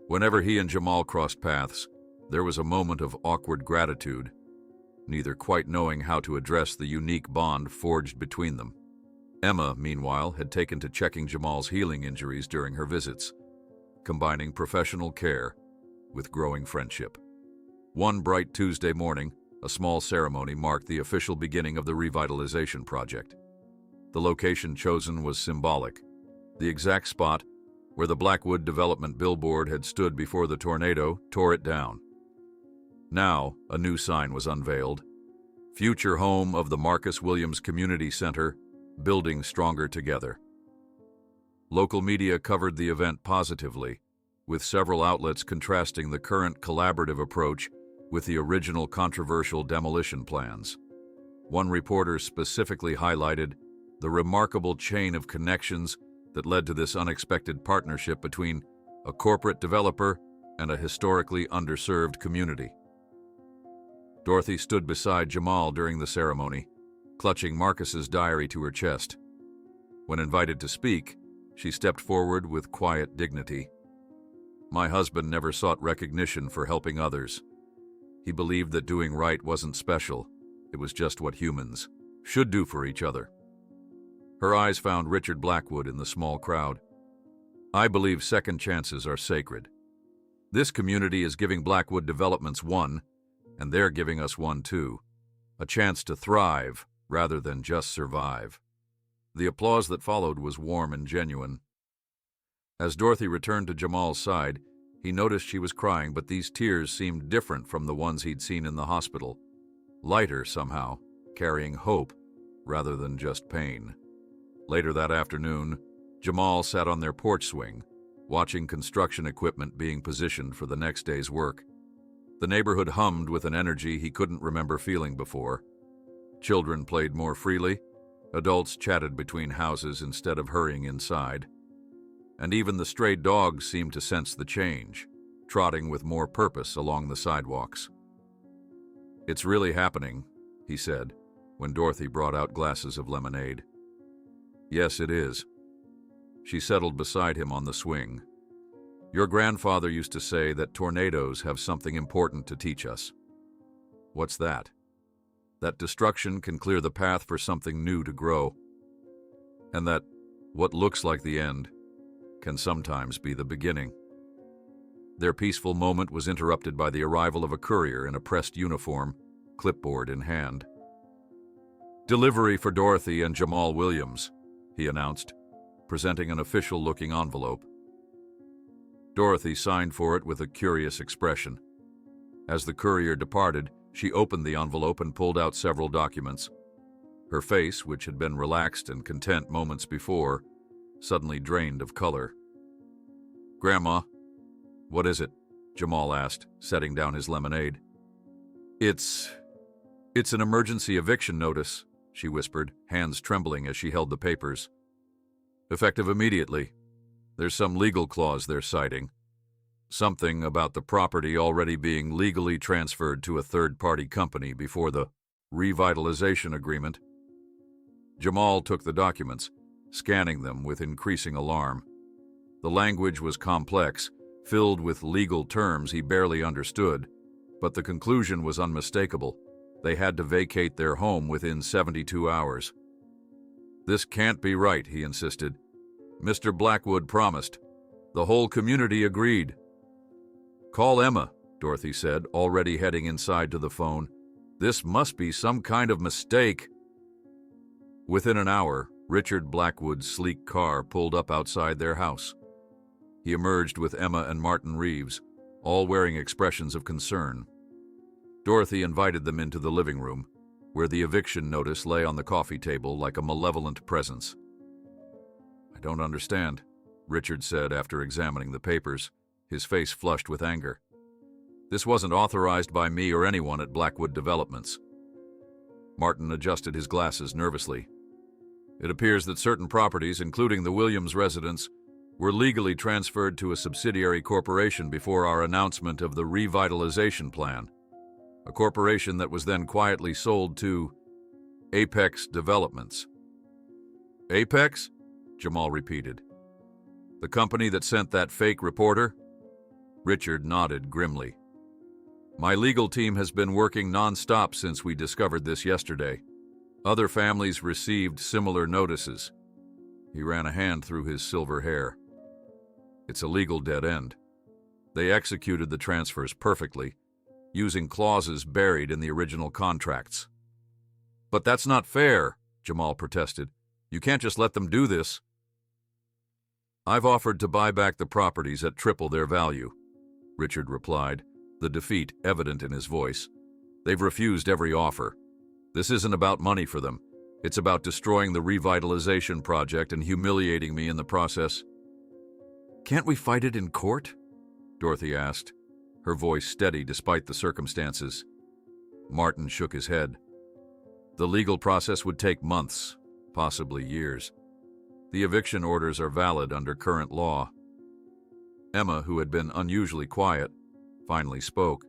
Whenever he and Jamal crossed paths, there was a moment of awkward gratitude, neither quite knowing how to address the unique bond forged between them. Emma, meanwhile, had taken to checking Jamal's healing injuries during her visits, combining professional care with growing friendship. One bright Tuesday morning, a small ceremony marked the official beginning of the revitalization project. The location chosen was symbolic. The exact spot where the Blackwood Development billboard had stood before the tornado tore it down. Now, a new sign was unveiled. Future home of the Marcus Williams Community Center, building stronger together. Local media covered the event positively, with several outlets contrasting the current collaborative approach with the original controversial demolition plans. One reporter specifically highlighted the remarkable chain of connections that led to this unexpected partnership between a corporate developer and a historically underserved community. Dorothy stood beside Jamal during the ceremony, clutching Marcus's diary to her chest. When invited to speak, she stepped forward with quiet dignity. "My husband never sought recognition for helping others. He believed that doing right wasn't special, it was just what humans should do for each other." Her eyes found Richard Blackwood in the small crowd. "I believe second chances are sacred. This community is giving Blackwood Developments one, and they're giving us one too. A chance to thrive rather than just survive." The applause that followed was warm and genuine. As Dorothy returned to Jamal's side, he noticed she was crying, but these tears seemed different from the ones he'd seen in the hospital. Lighter somehow, carrying hope rather than just pain. Later that afternoon, Jamal sat on their porch swing, watching construction equipment being positioned for the next day's work. The neighborhood hummed with an energy he couldn't remember feeling before. Children played more freely, adults chatted between houses instead of hurrying inside. And even the stray dogs seemed to sense the change, trotting with more purpose along the sidewalks. "It's really happening," he said, when Dorothy brought out glasses of lemonade. "Yes, it is." She settled beside him on the swing. "Your grandfather used to say that tornadoes have something important to teach us." "What's that?" "That destruction can clear the path for something new to grow. And that what looks like the end can sometimes be the beginning." Their peaceful moment was interrupted by the arrival of a courier in a pressed uniform, clipboard in hand. "Delivery for Dorothy and Jamal Williams," he announced, presenting an official-looking envelope. Dorothy signed for it with a curious expression. As the courier departed, she opened the envelope and pulled out several documents. Her face, which had been relaxed and content moments before, suddenly drained of color. "Grandma, what is it?" Jamal asked, setting down his lemonade. "It's an emergency eviction notice," she whispered, hands trembling as she held the papers. "Effective immediately. There's some legal clause they're citing. Something about the property already being legally transferred to a third-party company before the revitalization agreement." Jamal took the documents, scanning them with increasing alarm. The language was complex, filled with legal terms he barely understood, but the conclusion was unmistakable. They had to vacate their home within 72 hours. "This can't be right," he insisted. "Mr. Blackwood promised. The whole community agreed." "Call Emma," Dorothy said, already heading inside to the phone. "This must be some kind of mistake." Within an hour, Richard Blackwood's sleek car pulled up outside their house. He emerged with Emma and Martin Reeves, all wearing expressions of concern. Dorothy invited them into the living room, where the eviction notice lay on the coffee table like a malevolent presence. "I don't understand," Richard said after examining the papers, his face flushed with anger. "This wasn't authorized by me or anyone at Blackwood Developments." Martin adjusted his glasses nervously. "It appears that certain properties, including the Williams residence, were legally transferred to a subsidiary corporation before our announcement of the revitalization plan. A corporation that was then quietly sold to Apex Developments." "Apex?" Jamal repeated. "The company that sent that fake reporter?" Richard nodded grimly. "My legal team has been working non-stop since we discovered this yesterday. Other families received similar notices." He ran a hand through his silver hair. "It's a legal dead end. They executed the transfers perfectly, using clauses buried in the original contracts." "But that's not fair," Jamal protested. "You can't just let them do this." "I've offered to buy back the properties at triple their value," Richard replied, the defeat evident in his voice. "They've refused every offer. This isn't about money for them. It's about destroying the revitalization project and humiliating me in the process." "Can't we fight it in court?" Dorothy asked, her voice steady despite the circumstances. Martin shook his head. "The legal process would take months, possibly years. The eviction orders are valid under current law." Emma, who had been unusually quiet, finally spoke.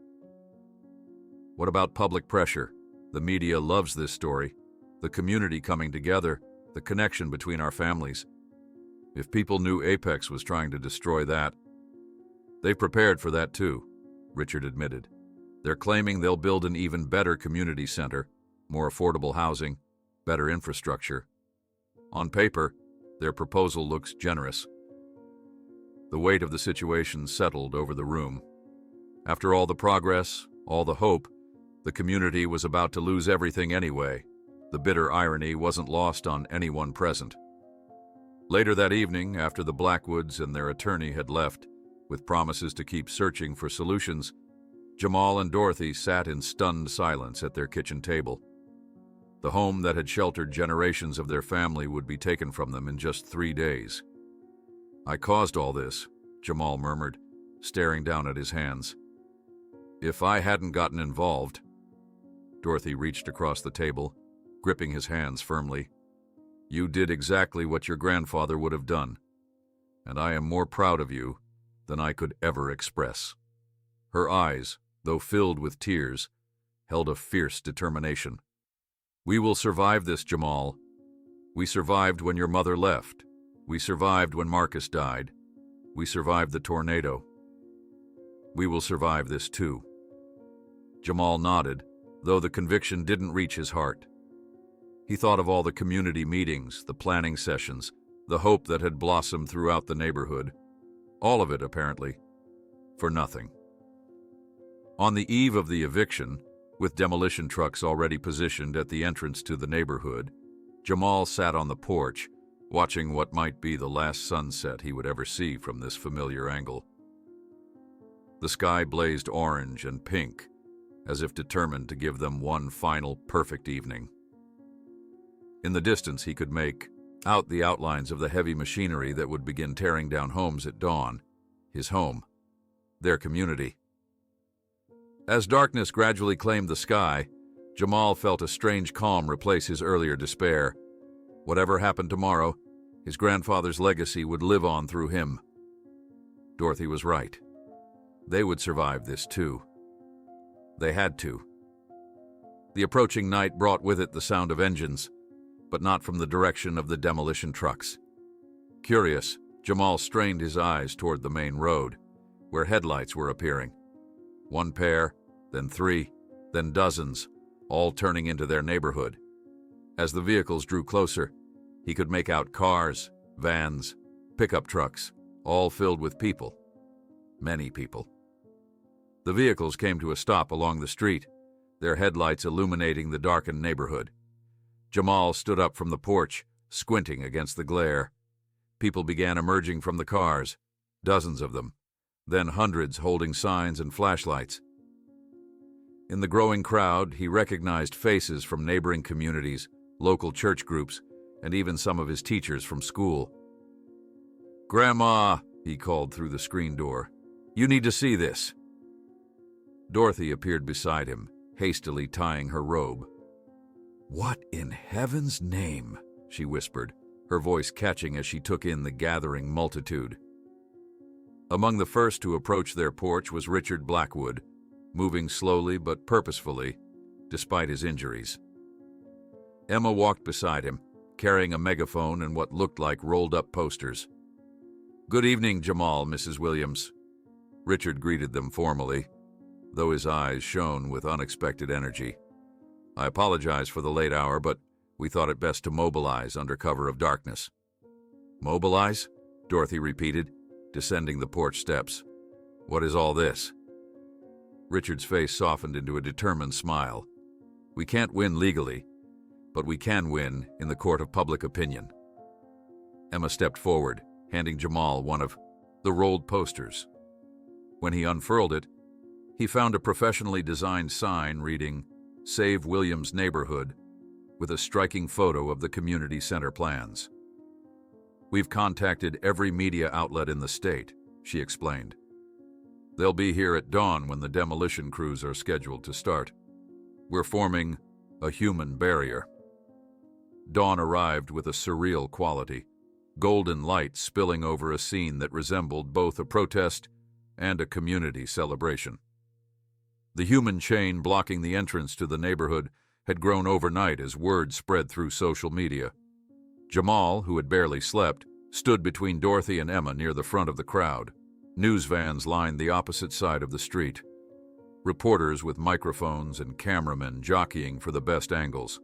"What about public pressure? The media loves this story. The community coming together, the connection between our families. If people knew Apex was trying to destroy that..." "They've prepared for that too," Richard admitted. "They're claiming they'll build an even better community center, more affordable housing, better infrastructure. On paper, their proposal looks generous." The weight of the situation settled over the room. After all the progress, all the hope, the community was about to lose everything anyway. The bitter irony wasn't lost on anyone present. Later that evening, after the Blackwoods and their attorney had left, with promises to keep searching for solutions, Jamal and Dorothy sat in stunned silence at their kitchen table. The home that had sheltered generations of their family would be taken from them in just 3 days. "I caused all this," Jamal murmured, staring down at his hands. "If I hadn't gotten involved..." Dorothy reached across the table, gripping his hands firmly. "You did exactly what your grandfather would have done, and I am more proud of you than I could ever express." Her eyes, though filled with tears, held a fierce determination. "We will survive this, Jamal. We survived when your mother left. We survived when Marcus died. We survived the tornado. We will survive this too." Jamal nodded, though the conviction didn't reach his heart. He thought of all the community meetings, the planning sessions, the hope that had blossomed throughout the neighborhood. All of it, apparently, for nothing. On the eve of the eviction, with demolition trucks already positioned at the entrance to the neighborhood, Jamal sat on the porch, watching what might be the last sunset he would ever see from this familiar angle. The sky blazed orange and pink, as if determined to give them one final perfect evening. In the distance, he could make out the outlines of the heavy machinery that would begin tearing down homes at dawn. His home, their community. As darkness gradually claimed the sky, Jamal felt a strange calm replace his earlier despair. Whatever happened tomorrow, his grandfather's legacy would live on through him. Dorothy was right. They would survive this too. They had to. The approaching night brought with it the sound of engines, but not from the direction of the demolition trucks. Curious, Jamal strained his eyes toward the main road, where headlights were appearing. One pair, then three, then dozens, all turning into their neighborhood. As the vehicles drew closer, he could make out cars, vans, pickup trucks, all filled with people. Many people. The vehicles came to a stop along the street, their headlights illuminating the darkened neighborhood. Jamal stood up from the porch, squinting against the glare. People began emerging from the cars, dozens of them, then hundreds holding signs and flashlights. In the growing crowd, he recognized faces from neighboring communities, local church groups, and even some of his teachers from school. "Grandma," he called through the screen door, "you need to see this." Dorothy appeared beside him, hastily tying her robe. "What in heaven's name?" she whispered, her voice catching as she took in the gathering multitude. Among the first to approach their porch was Richard Blackwood, moving slowly but purposefully, despite his injuries. Emma walked beside him, carrying a megaphone and what looked like rolled-up posters. "Good evening, Jamal, Mrs. Williams." Richard greeted them formally, though his eyes shone with unexpected energy. "I apologize for the late hour, but we thought it best to mobilize under cover of darkness." "Mobilize?" Dorothy repeated, descending the porch steps. "What is all this?" Richard's face softened into a determined smile. "We can't win legally, but we can win in the court of public opinion." Emma stepped forward, handing Jamal one of the rolled posters. When he unfurled it, he found a professionally designed sign reading, "Save Williams Neighborhood," with a striking photo of the community center plans. "We've contacted every media outlet in the state," she explained. "They'll be here at dawn when the demolition crews are scheduled to start. We're forming a human barrier." Dawn arrived with a surreal quality, golden light spilling over a scene that resembled both a protest and a community celebration. The human chain blocking the entrance to the neighborhood had grown overnight as word spread through social media. Jamal, who had barely slept, stood between Dorothy and Emma near the front of the crowd. News vans lined the opposite side of the street. Reporters with microphones and cameramen jockeying for the best angles.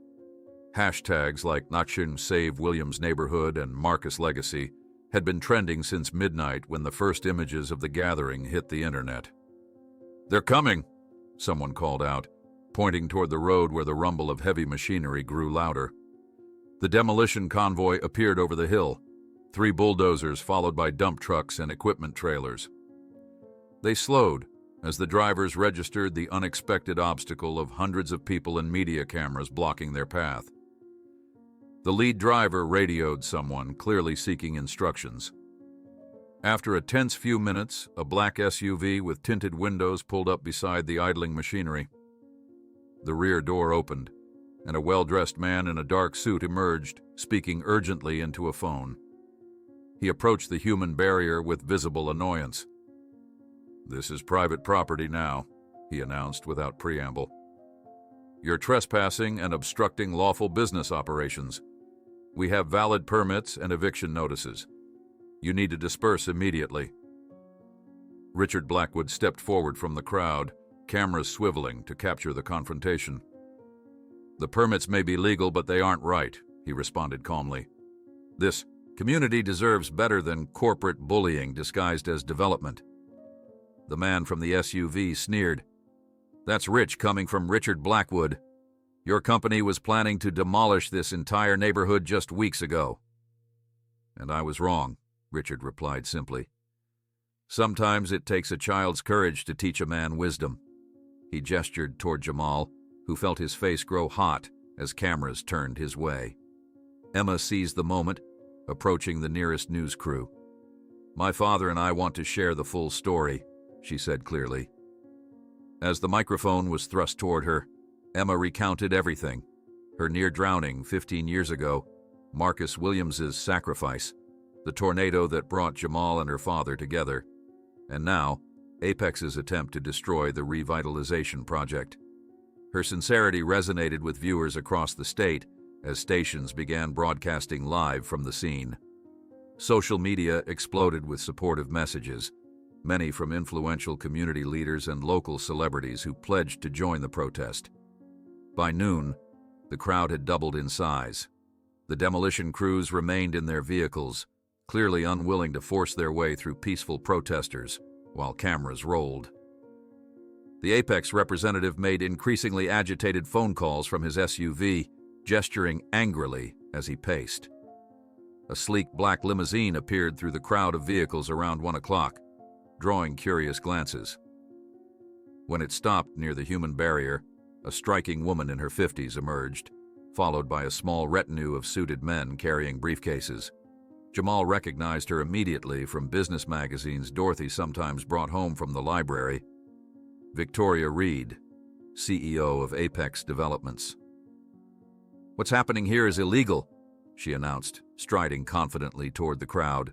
Hashtags like Nachshun Save Williams Neighborhood and Marcus Legacy had been trending since midnight when the first images of the gathering hit the internet. "They're coming," someone called out, pointing toward the road where the rumble of heavy machinery grew louder. The demolition convoy appeared over the hill, 3 bulldozers followed by dump trucks and equipment trailers. They slowed as the drivers registered the unexpected obstacle of hundreds of people and media cameras blocking their path. The lead driver radioed someone, clearly seeking instructions. After a tense few minutes, a black SUV with tinted windows pulled up beside the idling machinery. The rear door opened, and a well-dressed man in a dark suit emerged, speaking urgently into a phone. He approached the human barrier with visible annoyance. "This is private property now," he announced without preamble. "You're trespassing and obstructing lawful business operations. We have valid permits and eviction notices. You need to disperse immediately." Richard Blackwood stepped forward from the crowd, cameras swiveling to capture the confrontation. "The permits may be legal, but they aren't right," he responded calmly. "This community deserves better than corporate bullying disguised as development." The man from the SUV sneered. "That's rich coming from Richard Blackwood. Your company was planning to demolish this entire neighborhood just weeks ago." "And I was wrong," Richard replied simply. "Sometimes it takes a child's courage to teach a man wisdom." He gestured toward Jamal, who felt his face grow hot as cameras turned his way. Emma seized the moment, approaching the nearest news crew. "My father and I want to share the full story," she said clearly. As the microphone was thrust toward her, Emma recounted everything. Her near drowning 15 years ago, Marcus Williams's sacrifice, the tornado that brought Jamal and her father together, and now Apex's attempt to destroy the revitalization project. Her sincerity resonated with viewers across the state as stations began broadcasting live from the scene. Social media exploded with supportive messages, many from influential community leaders and local celebrities who pledged to join the protest. By noon, the crowd had doubled in size. The demolition crews remained in their vehicles, clearly unwilling to force their way through peaceful protesters, while cameras rolled. The Apex representative made increasingly agitated phone calls from his SUV, gesturing angrily as he paced. A sleek black limousine appeared through the crowd of vehicles around 1 o'clock, drawing curious glances. When it stopped near the human barrier, a striking woman in her 50s emerged, followed by a small retinue of suited men carrying briefcases. Jamal recognized her immediately from business magazines Dorothy sometimes brought home from the library. Victoria Reed, CEO of Apex Developments. "What's happening here is illegal," she announced, striding confidently toward the crowd.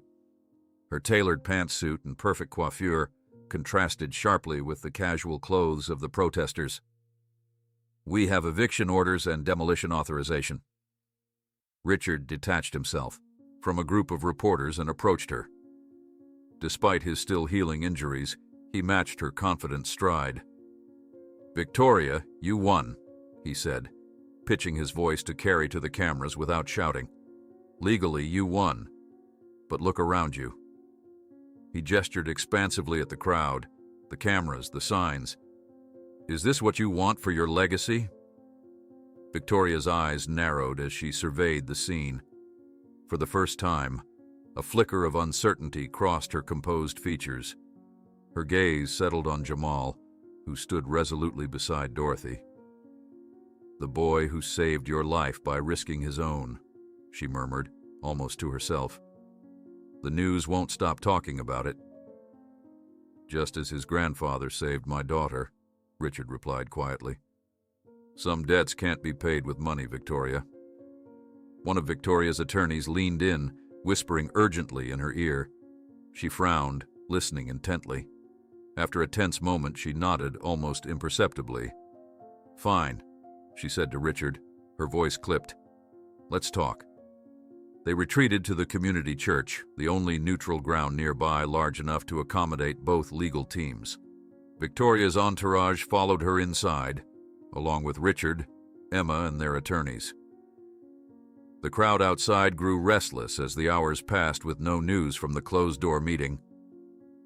Her tailored pantsuit and perfect coiffure contrasted sharply with the casual clothes of the protesters. "We have eviction orders and demolition authorization." Richard detached himself from a group of reporters and approached her. Despite his still healing injuries, he matched her confident stride. "Victoria, you won," he said, pitching his voice to carry to the cameras without shouting. "Legally, you won. But look around you." He gestured expansively at the crowd, the cameras, the signs. "Is this what you want for your legacy?" Victoria's eyes narrowed as she surveyed the scene. For the first time, a flicker of uncertainty crossed her composed features. Her gaze settled on Jamal, who stood resolutely beside Dorothy. "The boy who saved your life by risking his own," she murmured, almost to herself. "The news won't stop talking about it." "Just as his grandfather saved my daughter," Richard replied quietly. "Some debts can't be paid with money, Victoria." One of Victoria's attorneys leaned in, whispering urgently in her ear. She frowned, listening intently. After a tense moment, she nodded almost imperceptibly. "Fine," she said to Richard, her voice clipped. "Let's talk." They retreated to the community church, the only neutral ground nearby large enough to accommodate both legal teams. Victoria's entourage followed her inside, along with Richard, Emma, and their attorneys. The crowd outside grew restless as the hours passed with no news from the closed-door meeting.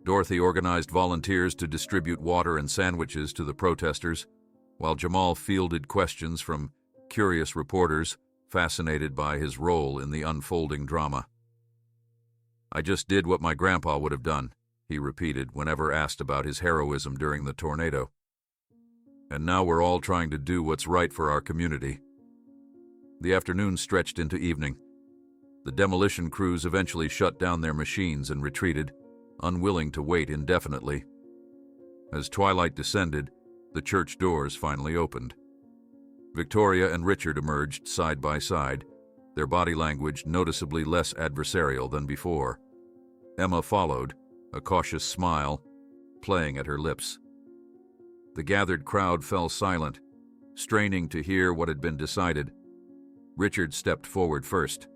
Dorothy organized volunteers to distribute water and sandwiches to the protesters, while Jamal fielded questions from curious reporters fascinated by his role in the unfolding drama. "I just did what my grandpa would have done," he repeated whenever asked about his heroism during the tornado. "And now we're all trying to do what's right for our community." The afternoon stretched into evening. The demolition crews eventually shut down their machines and retreated, unwilling to wait indefinitely. As twilight descended, the church doors finally opened. Victoria and Richard emerged side by side, their body language noticeably less adversarial than before. Emma followed, a cautious smile playing at her lips. The gathered crowd fell silent, straining to hear what had been decided. Richard stepped forward first.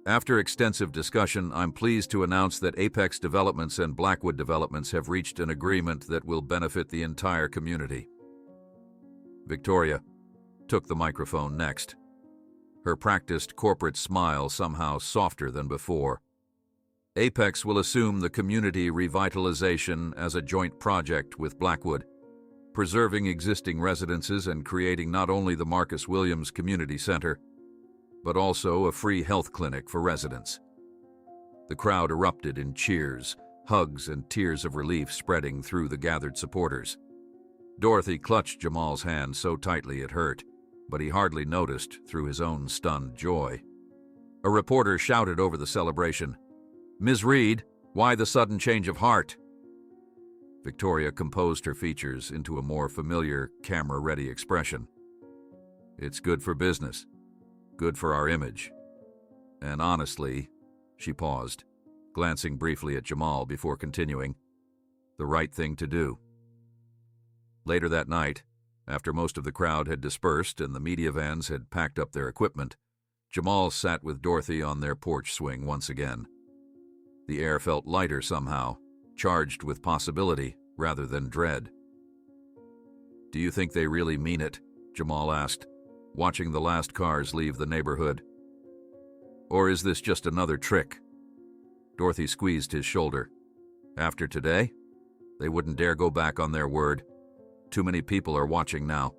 "After extensive discussion, I'm pleased to announce that Apex Developments and Blackwood Developments have reached an agreement that will benefit the entire community." Victoria took the microphone next, her practiced corporate smile somehow softer than before. "Apex will assume the community revitalization as a joint project with Blackwood, preserving existing residences and creating not only the Marcus Williams Community Center, but also a free health clinic for residents." The crowd erupted in cheers, hugs, and tears of relief spreading through the gathered supporters. Dorothy clutched Jamal's hand so tightly it hurt, but he hardly noticed through his own stunned joy. A reporter shouted over the celebration, "Ms. Reed, why the sudden change of heart?" Victoria composed her features into a more familiar, camera-ready expression. It's good for business. Good for our image. And honestly, she paused, glancing briefly at Jamal before continuing, the right thing to do. Later that night, after most of the crowd had dispersed and the media vans had packed up their equipment, Jamal sat with Dorothy on their porch swing once again. The air felt lighter somehow, charged with possibility rather than dread. "Do you think they really mean it?" Jamal asked, watching the last cars leave the neighborhood. "Or is this just another trick?" Dorothy squeezed his shoulder. "After today, they wouldn't dare go back on their word. Too many people are watching now."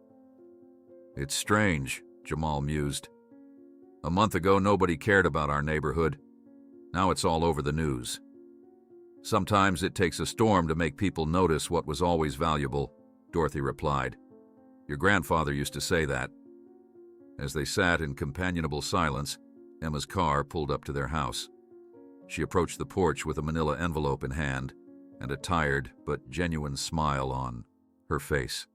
"It's strange," Jamal mused. "A month ago, nobody cared about our neighborhood. Now it's all over the news. Sometimes it takes a storm to make people notice what was always valuable," Dorothy replied. "Your grandfather used to say that." As they sat in companionable silence, Emma's car pulled up to their house. She approached the porch with a manila envelope in hand and a tired but genuine smile on her face.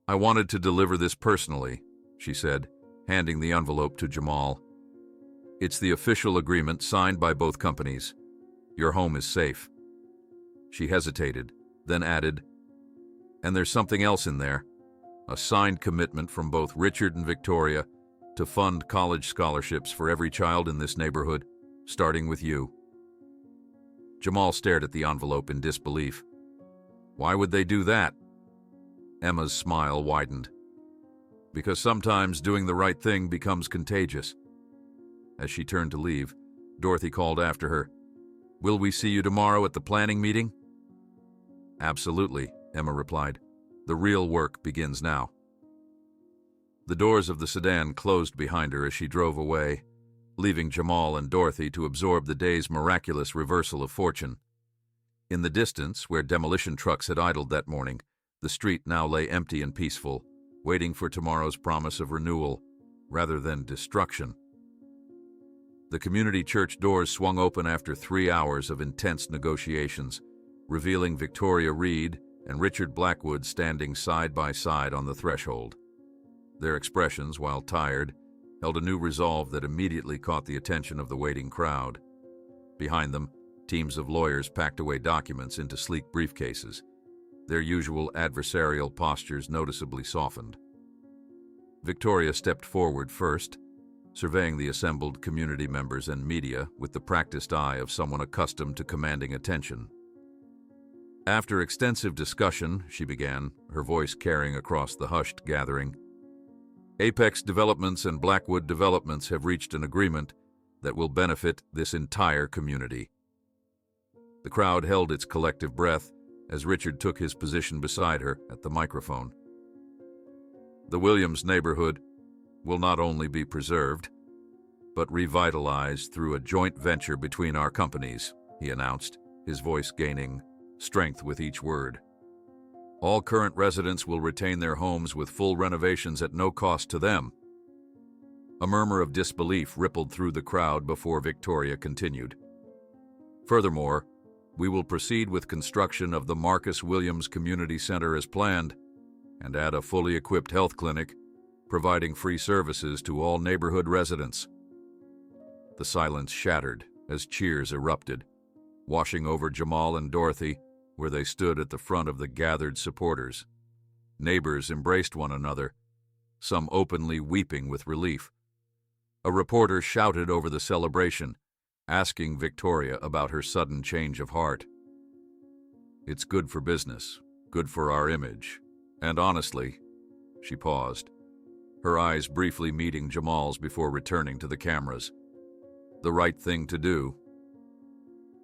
"I wanted to deliver this personally," she said, handing the envelope to Jamal. "It's the official agreement signed by both companies. Your home is safe." She hesitated, then added, "And there's something else in there. A signed commitment from both Richard and Victoria to fund college scholarships for every child in this neighborhood, starting with you." Jamal stared at the envelope in disbelief. "Why would they do that?" Emma's smile widened. "Because sometimes doing the right thing becomes contagious." As she turned to leave, Dorothy called after her, "Will we see you tomorrow at the planning meeting?" "Absolutely," Emma replied. "The real work begins now." The doors of the sedan closed behind her as she drove away, leaving Jamal and Dorothy to absorb the day's miraculous reversal of fortune. In the distance, where demolition trucks had idled that morning, the street now lay empty and peaceful, waiting for tomorrow's promise of renewal, rather than destruction. The community church doors swung open after 3 hours of intense negotiations, revealing Victoria Reed and Richard Blackwood standing side by side on the threshold. Their expressions, while tired, held a new resolve that immediately caught the attention of the waiting crowd. Behind them, teams of lawyers packed away documents into sleek briefcases, their usual adversarial postures noticeably softened. Victoria stepped forward first, surveying the assembled community members and media with the practiced eye of someone accustomed to commanding attention. After extensive discussion, she began, her voice carrying across the hushed gathering. "Apex Developments and Blackwood Developments have reached an agreement that will benefit this entire community." The crowd held its collective breath as Richard took his position beside her at the microphone. "The Williams neighborhood will not only be preserved, but revitalized through a joint venture between our companies," he announced, his voice gaining strength with each word. "All current residents will retain their homes with full renovations at no cost to them." A murmur of disbelief rippled through the crowd before Victoria continued. "Furthermore, we will proceed with construction of the Marcus Williams Community Center as planned, and add a fully equipped health clinic, providing free services to all neighborhood residents." The silence shattered as cheers erupted, washing over Jamal and Dorothy where they stood at the front of the gathered supporters. Neighbors embraced one another, some openly weeping with relief. A reporter shouted over the celebration, asking Victoria about her sudden change of heart. "It's good for business, good for our image, and honestly," she paused, her eyes briefly meeting Jamal's before returning to the cameras, "the right thing to do."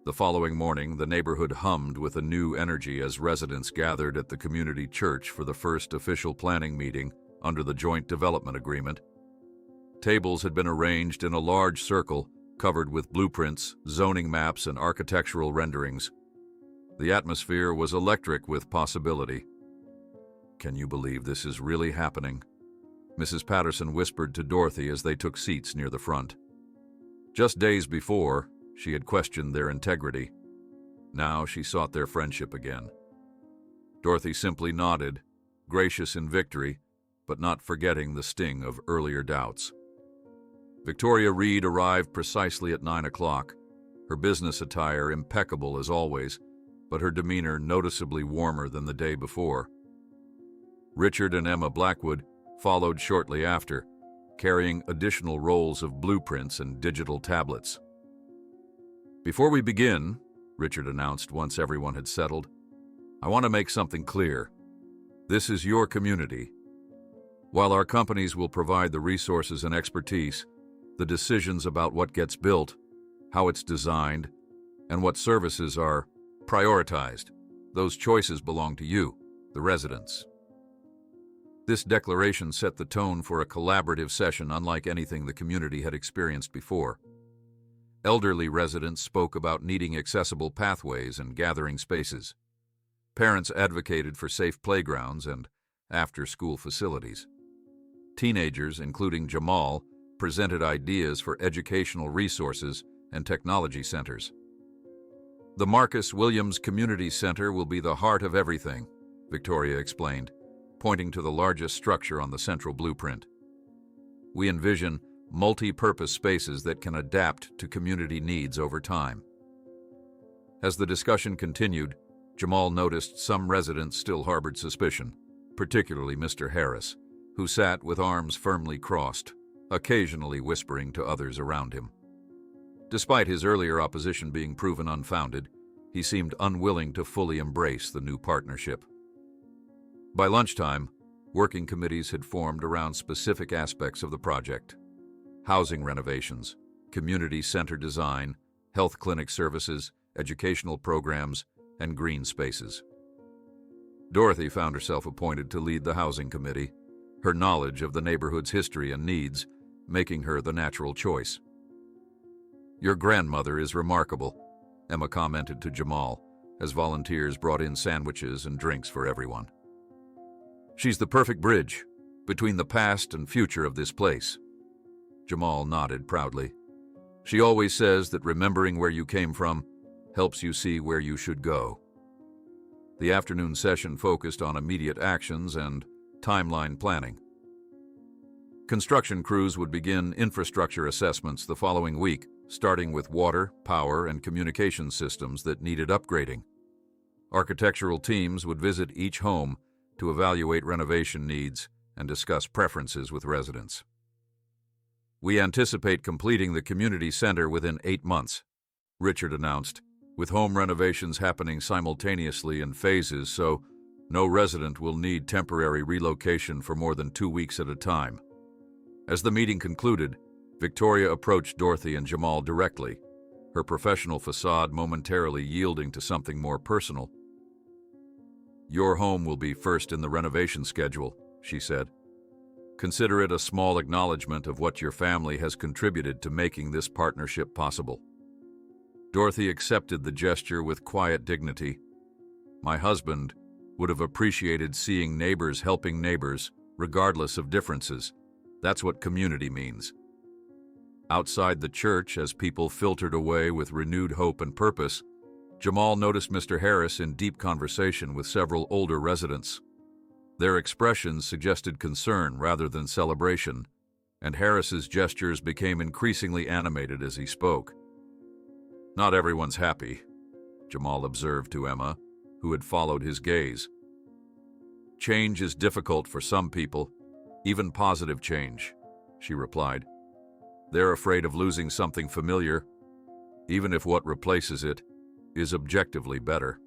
The following morning, the neighborhood hummed with a new energy as residents gathered at the community church for the first official planning meeting under the joint development agreement. Tables had been arranged in a large circle covered with blueprints, zoning maps, and architectural renderings. The atmosphere was electric with possibility. "Can you believe this is really happening?" Mrs. Patterson whispered to Dorothy as they took seats near the front. Just days before, she had questioned their integrity. Now she sought their friendship again. Dorothy simply nodded, gracious in victory, but not forgetting the sting of earlier doubts. Victoria Reed arrived precisely at 9 o'clock, her business attire impeccable as always, but her demeanor noticeably warmer than the day before. Richard and Emma Blackwood followed shortly after, carrying additional rolls of blueprints and digital tablets. "Before we begin," Richard announced once everyone had settled, "I want to make something clear. This is your community. While our companies will provide the resources and expertise, the decisions about what gets built, how it's designed, and what services are prioritized, those choices belong to you, the residents." This declaration set the tone for a collaborative session unlike anything the community had experienced before. Elderly residents spoke about needing accessible pathways and gathering spaces. Parents advocated for safe playgrounds and after-school facilities. Teenagers, including Jamal, presented ideas for educational resources and technology centers. "The Marcus Williams Community Center will be the heart of everything," Victoria explained, pointing to the largest structure on the central blueprint. "We envision multi-purpose spaces that can adapt to community needs over time." As the discussion continued, Jamal noticed some residents still harbored suspicion, particularly Mr. Harris, who sat with arms firmly crossed, occasionally whispering to others around him. Despite his earlier opposition being proven unfounded, he seemed unwilling to fully embrace the new partnership. By lunchtime, working committees had formed around specific aspects of the project: housing renovations, community center design, health clinic services, educational programs, and green spaces. Dorothy found herself appointed to lead the housing committee, her knowledge of the neighborhood's history and needs making her the natural choice. "Your grandmother is remarkable," Emma commented to Jamal, as volunteers brought in sandwiches and drinks for everyone. "She's the perfect bridge between the past and future of this place." Jamal nodded proudly. "She always says that remembering where you came from helps you see where you should go." The afternoon session focused on immediate actions and timeline planning. Construction crews would begin infrastructure assessments the following week, starting with water, power, and communication systems that needed upgrading. Architectural teams would visit each home to evaluate renovation needs and discuss preferences with residents. "We anticipate completing the community center within 8 months, Richard announced, with home renovations happening simultaneously in phases, so no resident will need temporary relocation for more than 2 weeks at a time. As the meeting concluded, Victoria approached Dorothy and Jamal directly, her professional facade momentarily yielding to something more personal. "Your home will be first in the renovation schedule," she said. "Consider it a small acknowledgement of what your family has contributed to making this partnership possible." Dorothy accepted the gesture with quiet dignity. "My husband would have appreciated seeing neighbors helping neighbors, regardless of differences. That's what community means." Outside the church, as people filtered away with renewed hope and purpose, Jamal noticed Mr. Harris in deep conversation with several older residents. Their expressions suggested concern rather than celebration, and Harris's gestures became increasingly animated as he spoke. "Not everyone's happy," Jamal observed to Emma, who had followed his gaze. "Change is difficult for some people, even positive change," she replied. "They're afraid of losing something familiar, even if what replaces it is objectively better."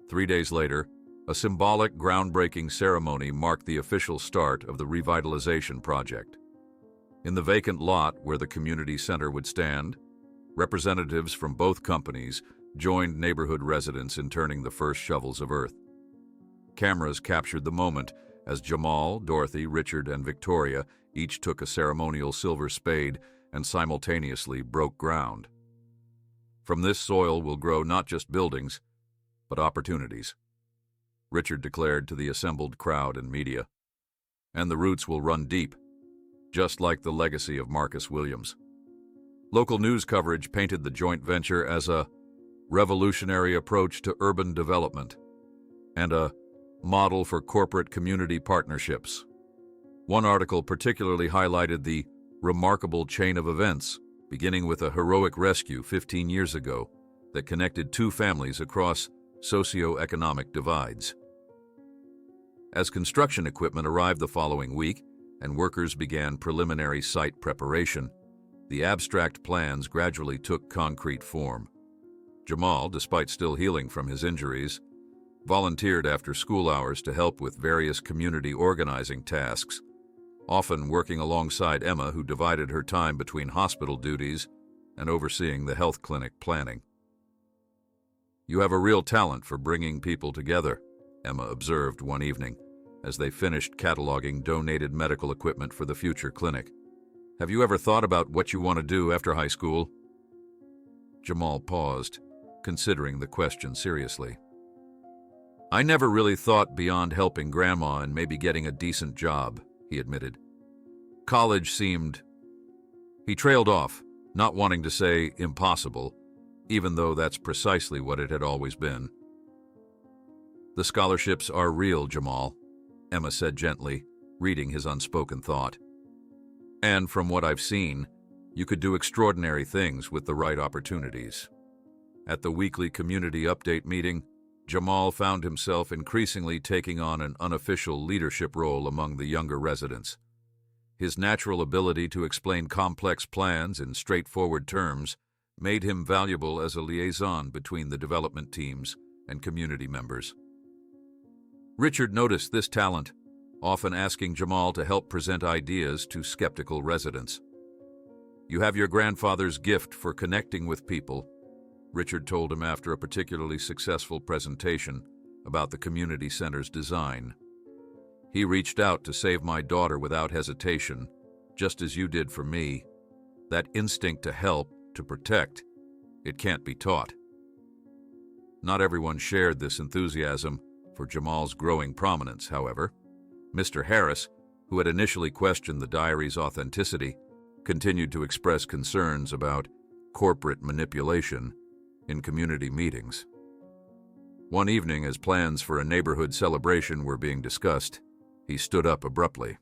3 days later, a symbolic groundbreaking ceremony marked the official start of the revitalization project. In the vacant lot where the community center would stand, representatives from both companies joined neighborhood residents in turning the first shovels of earth. Cameras captured the moment as Jamal, Dorothy, Richard, and Victoria each took a ceremonial silver spade and simultaneously broke ground. "From this soil will grow not just buildings, but opportunities," Richard declared to the assembled crowd and media. "And the roots will run deep, just like the legacy of Marcus Williams." Local news coverage painted the joint venture as a revolutionary approach to urban development, and a model for corporate community partnerships. One article particularly highlighted the remarkable chain of events, beginning with a heroic rescue 15 years ago that connected two families across socio-economic divides. As construction equipment arrived the following week and workers began preliminary site preparation, the abstract plans gradually took concrete form. Jamal, despite still healing from his injuries, volunteered after school hours to help with various community organizing tasks, often working alongside Emma, who divided her time between hospital duties and overseeing the health clinic planning. "You have a real talent for bringing people together," Emma observed one evening as they finished cataloging donated medical equipment for the future clinic. "Have you ever thought about what you want to do after high school?" Jamal paused, considering the question seriously. "I never really thought beyond helping Grandma and maybe getting a decent job," he admitted. "College seemed—" He trailed off, not wanting to say impossible, even though that's precisely what it had always been. "The scholarships are real, Jamal," Emma said gently, reading his unspoken thought. "And from what I've seen, you could do extraordinary things with the right opportunities." At the weekly community update meeting, Jamal found himself increasingly taking on an unofficial leadership role among the younger residents. His natural ability to explain complex plans in straightforward terms made him valuable as a liaison between the development teams and community members. Richard noticed this talent, often asking Jamal to help present ideas to skeptical residents. "You have your grandfather's gift for connecting with people," Richard told him after a particularly successful presentation about the community center's design. "He reached out to save my daughter without hesitation, just as you did for me. That instinct to help, to protect, it can't be taught." Not everyone shared this enthusiasm for Jamal's growing prominence, however. Mr. Harris, who had initially questioned the diary's authenticity, continued to express concerns about corporate manipulation in community meetings. One evening, as plans for a neighborhood celebration were being discussed, he stood up abruptly.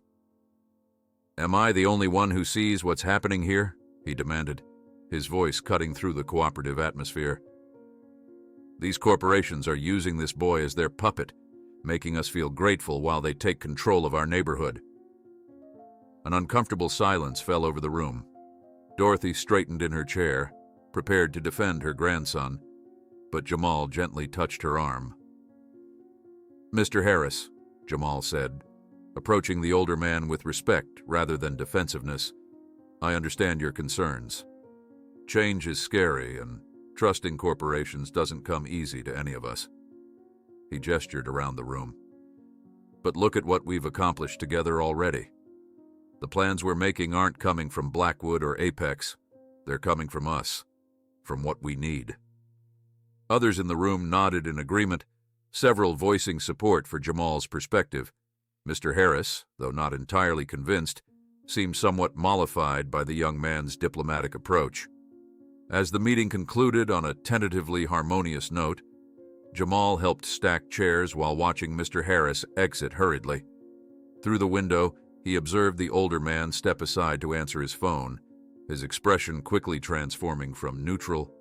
"Am I the only one who sees what's happening here?" he demanded, his voice cutting through the cooperative atmosphere. "These corporations are using this boy as their puppet, making us feel grateful while they take control of our neighborhood." An uncomfortable silence fell over the room. Dorothy straightened in her chair, prepared to defend her grandson, but Jamal gently touched her arm. "Mr. Harris," Jamal said, approaching the older man with respect rather than defensiveness, "I understand your concerns. Change is scary, and trusting corporations doesn't come easy to any of us." He gestured around the room. "But look at what we've accomplished together already. The plans we're making aren't coming from Blackwood or Apex. They're coming from us, from what we need." Others in the room nodded in agreement, several voicing support for Jamal's perspective. Mr. Harris, though not entirely convinced, seemed somewhat mollified by the young man's diplomatic approach. As the meeting concluded on a tentatively harmonious note, Jamal helped stack chairs while watching Mr. Harris exit hurriedly. Through the window, he observed the older man step aside to answer his phone, his expression quickly transforming from neutral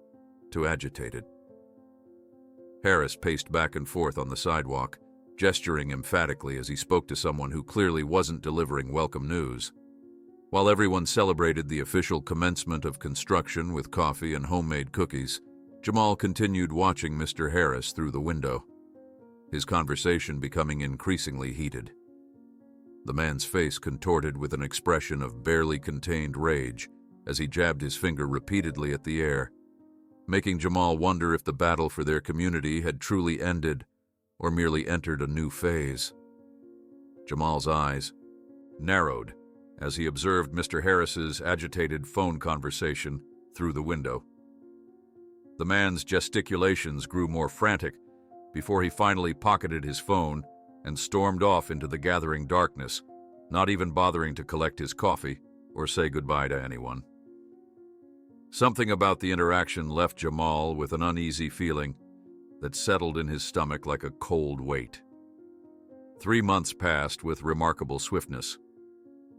to agitated. Harris paced back and forth on the sidewalk, gesturing emphatically as he spoke to someone who clearly wasn't delivering welcome news. While everyone celebrated the official commencement of construction with coffee and homemade cookies, Jamal continued watching Mr. Harris through the window, his conversation becoming increasingly heated. The man's face contorted with an expression of barely contained rage as he jabbed his finger repeatedly at the air, making Jamal wonder if the battle for their community had truly ended or merely entered a new phase. Jamal's eyes narrowed as he observed Mr. Harris's agitated phone conversation through the window. The man's gesticulations grew more frantic before he finally pocketed his phone and stormed off into the gathering darkness, not even bothering to collect his coffee or say goodbye to anyone. Something about the interaction left Jamal with an uneasy feeling that settled in his stomach like a cold weight. 3 months passed with remarkable swiftness.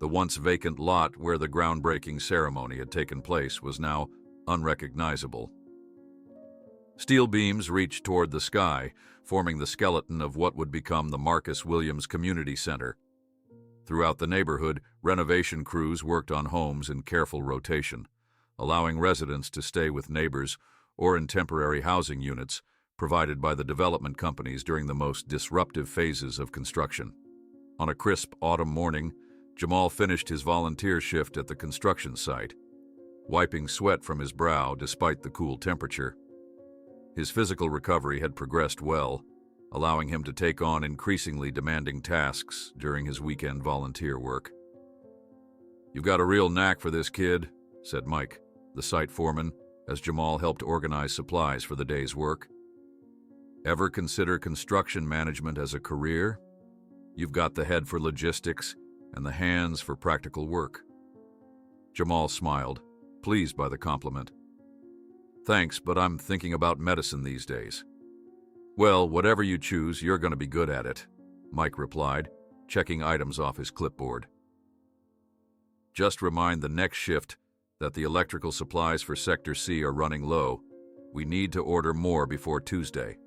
The once vacant lot where the groundbreaking ceremony had taken place was now unrecognizable. Steel beams reached toward the sky, forming the skeleton of what would become the Marcus Williams Community Center. Throughout the neighborhood, renovation crews worked on homes in careful rotation, allowing residents to stay with neighbors or in temporary housing units provided by the development companies during the most disruptive phases of construction. On a crisp autumn morning, Jamal finished his volunteer shift at the construction site, wiping sweat from his brow despite the cool temperature. His physical recovery had progressed well, allowing him to take on increasingly demanding tasks during his weekend volunteer work. "You've got a real knack for this, kid," said Mike, the site foreman, as Jamal helped organize supplies for the day's work. "Ever consider construction management as a career? You've got the head for logistics and the hands for practical work." Jamal smiled, pleased by the compliment. "Thanks, but I'm thinking about medicine these days." "Well, whatever you choose, you're going to be good at it," Mike replied, checking items off his clipboard. "Just remind the next shift that the electrical supplies for Sector C are running low. We need to order more before Tuesday."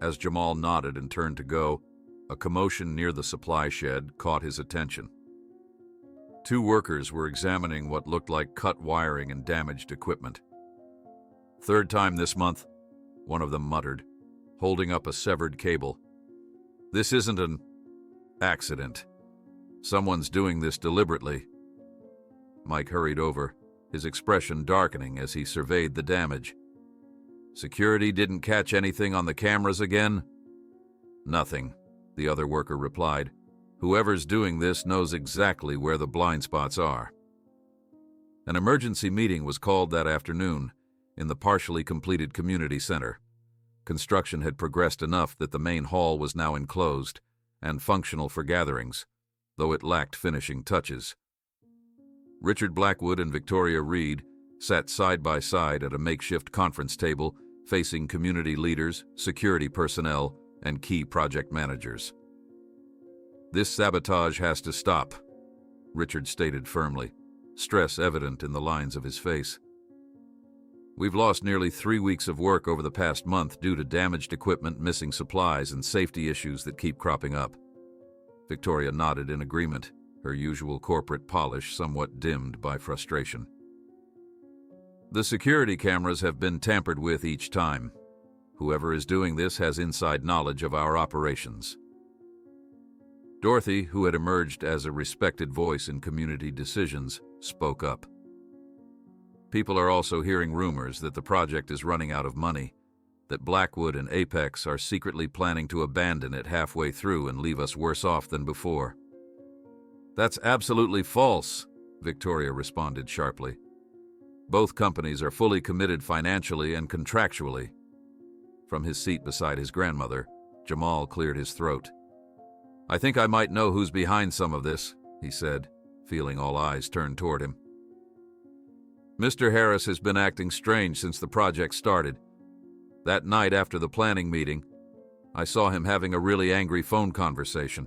As Jamal nodded and turned to go, a commotion near the supply shed caught his attention. 2 workers were examining what looked like cut wiring and damaged equipment. "Third time this month," one of them muttered, holding up a severed cable. "This isn't an accident. Someone's doing this deliberately." Mike hurried over, his expression darkening as he surveyed the damage. "Security didn't catch anything on the cameras again?" "Nothing," the other worker replied. "Whoever's doing this knows exactly where the blind spots are." An emergency meeting was called that afternoon in the partially completed community center. Construction had progressed enough that the main hall was now enclosed and functional for gatherings, though it lacked finishing touches. Richard Blackwood and Victoria Reed sat side by side at a makeshift conference table facing community leaders, security personnel, and key project managers. "This sabotage has to stop," Richard stated firmly, stress evident in the lines of his face. "We've lost nearly 3 weeks of work over the past month due to damaged equipment, missing supplies, and safety issues that keep cropping up." Victoria nodded in agreement, her usual corporate polish somewhat dimmed by frustration. "The security cameras have been tampered with each time. Whoever is doing this has inside knowledge of our operations." Dorothy, who had emerged as a respected voice in community decisions, spoke up. "People are also hearing rumors that the project is running out of money, that Blackwood and Apex are secretly planning to abandon it halfway through and leave us worse off than before." "That's absolutely false," Victoria responded sharply. "Both companies are fully committed financially and contractually." From his seat beside his grandmother, Jamal cleared his throat. "I think I might know who's behind some of this," he said, feeling all eyes turned toward him. "Mr. Harris has been acting strange since the project started. That night after the planning meeting, I saw him having a really angry phone conversation."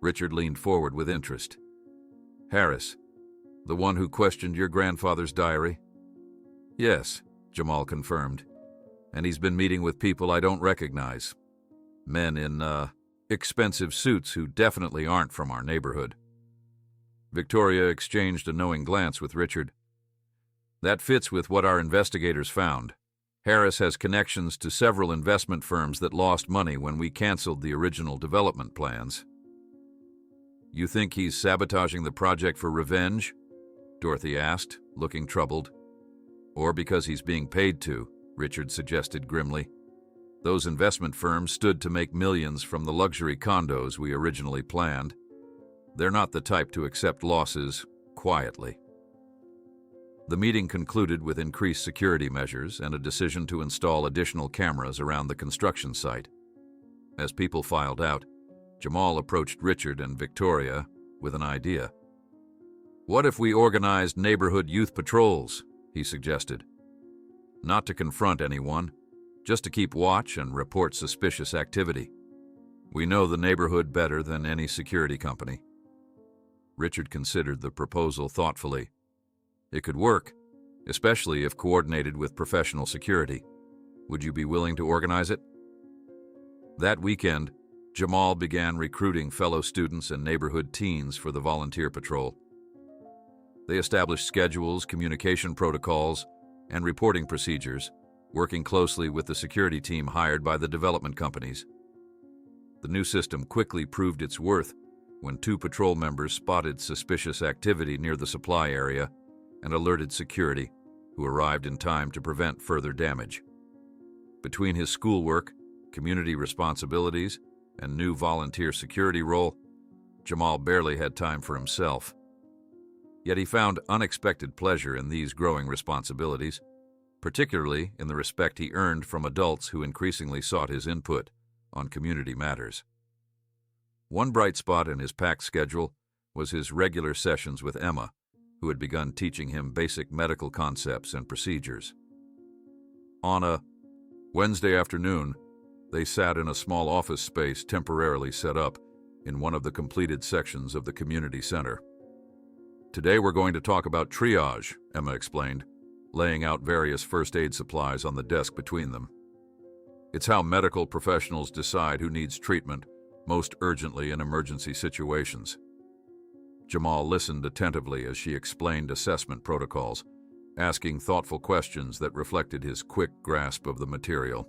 Richard leaned forward with interest. "Harris, the one who questioned your grandfather's diary?" "Yes," Jamal confirmed. "And he's been meeting with people I don't recognize. Men in, expensive suits who definitely aren't from our neighborhood." Victoria exchanged a knowing glance with Richard. "That fits with what our investigators found. Harris has connections to several investment firms that lost money when we canceled the original development plans." "You think he's sabotaging the project for revenge?" Dorothy asked, looking troubled. "Or because he's being paid to," Richard suggested grimly. "Those investment firms stood to make millions from the luxury condos we originally planned. They're not the type to accept losses quietly." The meeting concluded with increased security measures and a decision to install additional cameras around the construction site. As people filed out, Jamal approached Richard and Victoria with an idea. What if we organized neighborhood youth patrols? He suggested. Not to confront anyone, just to keep watch and report suspicious activity. We know the neighborhood better than any security company. Richard considered the proposal thoughtfully. It could work, especially if coordinated with professional security. Would you be willing to organize it? That weekend, Jamal began recruiting fellow students and neighborhood teens for the volunteer patrol. They established schedules, communication protocols, and reporting procedures, working closely with the security team hired by the development companies. The new system quickly proved its worth when 2 patrol members spotted suspicious activity near the supply area and alerted security, who arrived in time to prevent further damage. Between his schoolwork, community responsibilities, and new volunteer security role, Jamal barely had time for himself. Yet he found unexpected pleasure in these growing responsibilities, particularly in the respect he earned from adults who increasingly sought his input on community matters. One bright spot in his packed schedule was his regular sessions with Emma, who had begun teaching him basic medical concepts and procedures. On a Wednesday afternoon, they sat in a small office space temporarily set up in one of the completed sections of the community center. Today we're going to talk about triage, Emma explained, laying out various first aid supplies on the desk between them. It's how medical professionals decide who needs treatment most urgently in emergency situations. Jamal listened attentively as she explained assessment protocols, asking thoughtful questions that reflected his quick grasp of the material.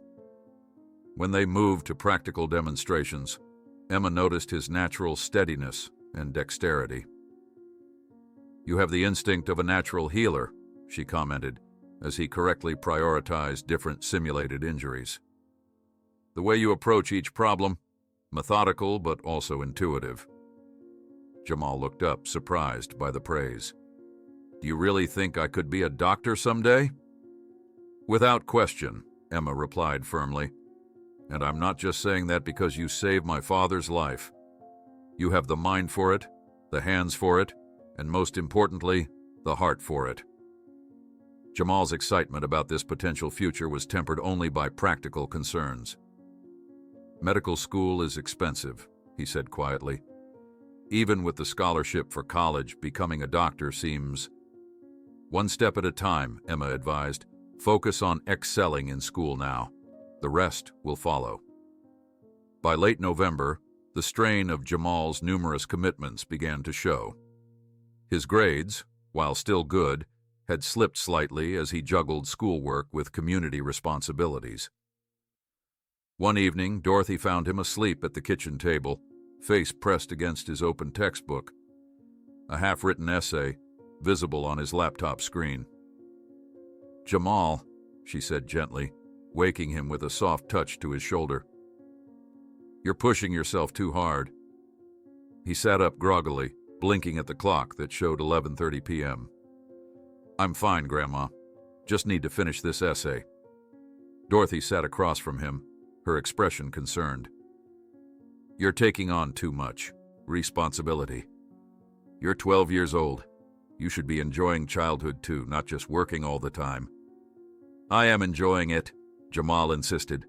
When they moved to practical demonstrations, Emma noticed his natural steadiness and dexterity. "You have the instinct of a natural healer," she commented, as he correctly prioritized different simulated injuries. "The way you approach each problem, methodical but also intuitive." Jamal looked up, surprised by the praise. "Do you really think I could be a doctor someday?" "Without question," Emma replied firmly. "And I'm not just saying that because you saved my father's life. You have the mind for it, the hands for it, and most importantly, the heart for it." Jamal's excitement about this potential future was tempered only by practical concerns. "Medical school is expensive," he said quietly. "Even with the scholarship for college, becoming a doctor seems—" "One step at a time," Emma advised. "Focus on excelling in school now. The rest will follow." By late November, the strain of Jamal's numerous commitments began to show. His grades, while still good, had slipped slightly as he juggled schoolwork with community responsibilities. One evening, Dorothy found him asleep at the kitchen table, face pressed against his open textbook, a half-written essay visible on his laptop screen. "Jamal," she said gently, waking him with a soft touch to his shoulder. "You're pushing yourself too hard." He sat up groggily, blinking at the clock that showed 11:30 p.m. "I'm fine, Grandma. Just need to finish this essay." Dorothy sat across from him, her expression concerned. "You're taking on too much responsibility. You're 12 years old. You should be enjoying childhood too, not just working all the time." "I am enjoying it," Jamal insisted,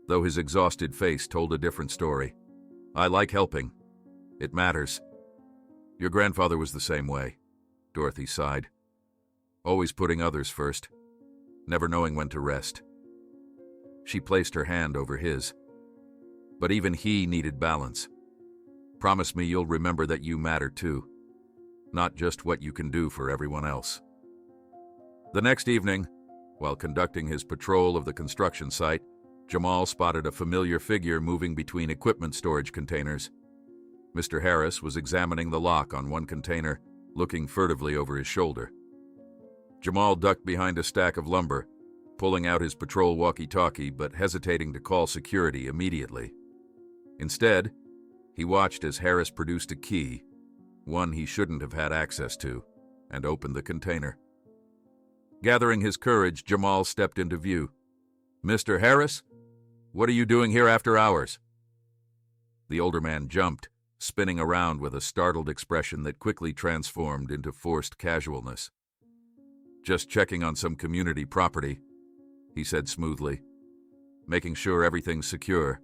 though his exhausted face told a different story. "I like helping. It matters." "Your grandfather was the same way," Dorothy sighed. "Always putting others first, never knowing when to rest." She placed her hand over his. "But even he needed balance. Promise me you'll remember that you matter too, not just what you can do for everyone else." The next evening, while conducting his patrol of the construction site, Jamal spotted a familiar figure moving between equipment storage containers. Mr. Harris was examining the lock on one container, looking furtively over his shoulder. Jamal ducked behind a stack of lumber, pulling out his patrol walkie-talkie but hesitating to call security immediately. Instead, he watched as Harris produced a key, one he shouldn't have had access to, and opened the container. Gathering his courage, Jamal stepped into view. "Mr. Harris, what are you doing here after hours?" The older man jumped, spinning around with a startled expression that quickly transformed into forced casualness. "Just checking on some community property," he said smoothly, "making sure everything's secure."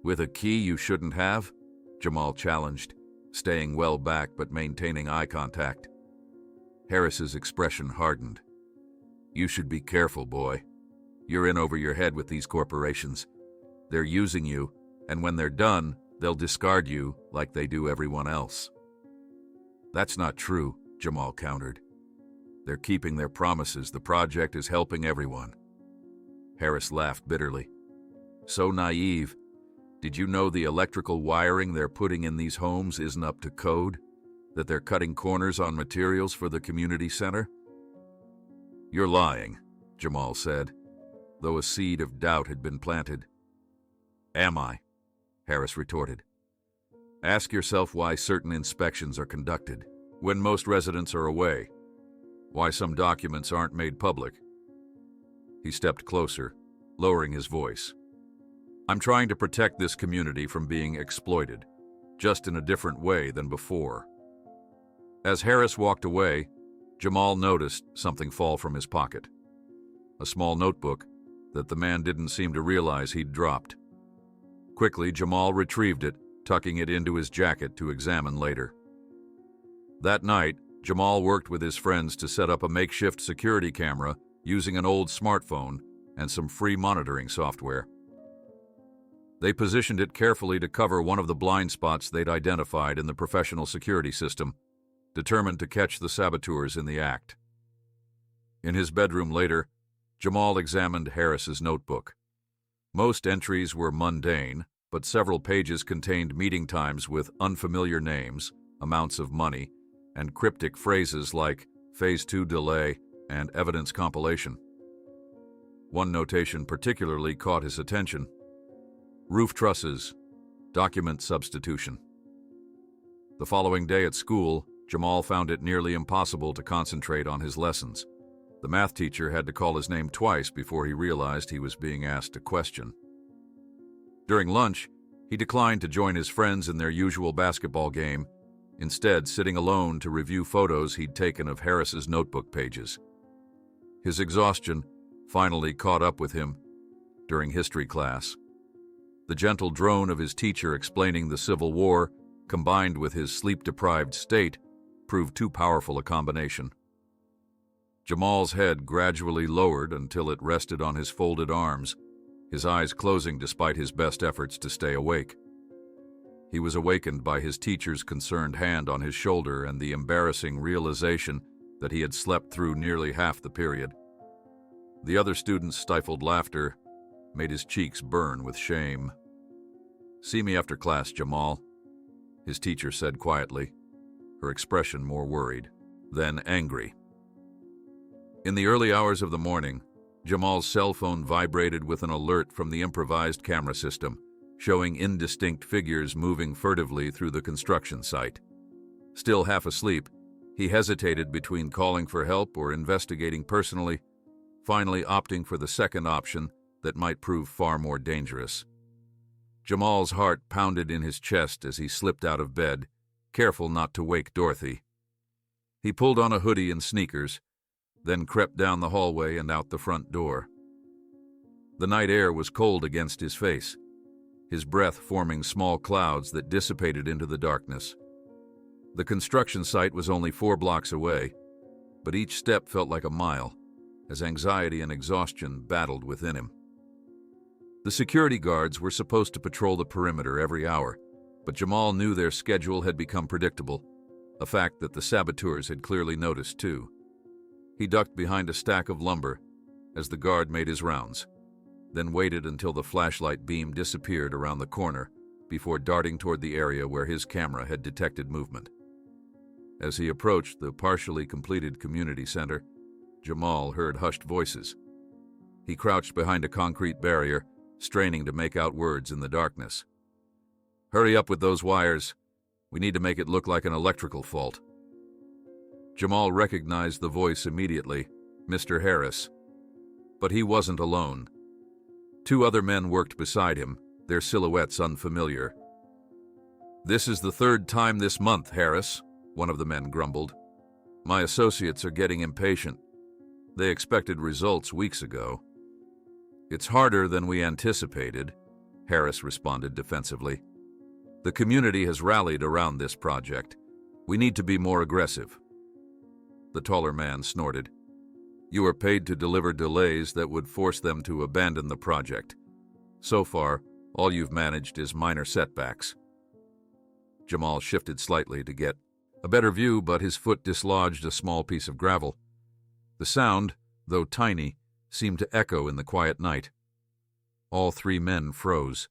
"With a key you shouldn't have?" Jamal challenged, staying well back but maintaining eye contact. Harris's expression hardened. "You should be careful, boy. You're in over your head with these corporations. They're using you, and when they're done, they'll discard you like they do everyone else." "That's not true," Jamal countered. "They're keeping their promises. The project is helping everyone." Harris laughed bitterly. "So naive. Did you know the electrical wiring they're putting in these homes isn't up to code? That they're cutting corners on materials for the community center?" "You're lying," Jamal said, though a seed of doubt had been planted. "Am I?" Harris retorted. "Ask yourself why certain inspections are conducted when most residents are away, why some documents aren't made public." He stepped closer, lowering his voice. "I'm trying to protect this community from being exploited, just in a different way than before." As Harris walked away, Jamal noticed something fall from his pocket. A small notebook that the man didn't seem to realize he'd dropped. Quickly, Jamal retrieved it, tucking it into his jacket to examine later. That night, Jamal worked with his friends to set up a makeshift security camera using an old smartphone and some free monitoring software. They positioned it carefully to cover one of the blind spots they'd identified in the professional security system, determined to catch the saboteurs in the act. In his bedroom later, Jamal examined Harris's notebook. Most entries were mundane, but several pages contained meeting times with unfamiliar names, amounts of money, and cryptic phrases like Phase 2 delay and evidence compilation. One notation particularly caught his attention: roof trusses, document substitution. The following day at school, Jamal found it nearly impossible to concentrate on his lessons. The math teacher had to call his name twice before he realized he was being asked a question. During lunch, he declined to join his friends in their usual basketball game, instead sitting alone to review photos he'd taken of Harris's notebook pages. His exhaustion finally caught up with him during history class. The gentle drone of his teacher explaining the Civil War, combined with his sleep-deprived state, proved too powerful a combination. Jamal's head gradually lowered until it rested on his folded arms, his eyes closing despite his best efforts to stay awake. He was awakened by his teacher's concerned hand on his shoulder and the embarrassing realization that he had slept through nearly half the period. The other students' stifled laughter made his cheeks burn with shame. "See me after class, Jamal," his teacher said quietly, her expression more worried, then angry. In the early hours of the morning, Jamal's cell phone vibrated with an alert from the improvised camera system, showing indistinct figures moving furtively through the construction site. Still half asleep, he hesitated between calling for help or investigating personally, finally opting for the second option that might prove far more dangerous. Jamal's heart pounded in his chest as he slipped out of bed, careful not to wake Dorothy. He pulled on a hoodie and sneakers, then crept down the hallway and out the front door. The night air was cold against his face, his breath forming small clouds that dissipated into the darkness. The construction site was only 4 blocks away, but each step felt like a mile, as anxiety and exhaustion battled within him. The security guards were supposed to patrol the perimeter every hour, but Jamal knew their schedule had become predictable, a fact that the saboteurs had clearly noticed too. He ducked behind a stack of lumber as the guard made his rounds, then waited until the flashlight beam disappeared around the corner before darting toward the area where his camera had detected movement. As he approached the partially completed community center, Jamal heard hushed voices. He crouched behind a concrete barrier, straining to make out words in the darkness. "Hurry up with those wires. We need to make it look like an electrical fault." Jamal recognized the voice immediately, Mr. Harris. But he wasn't alone. 2 other men worked beside him, their silhouettes unfamiliar. "This is the third time this month, Harris," one of the men grumbled. "My associates are getting impatient. They expected results weeks ago." "It's harder than we anticipated," Harris responded defensively. "The community has rallied around this project. We need to be more aggressive." The taller man snorted. "You are paid to deliver delays that would force them to abandon the project. So far, all you've managed is minor setbacks." Jamal shifted slightly to get a better view, but his foot dislodged a small piece of gravel. The sound, though tiny, seemed to echo in the quiet night. All three men froze.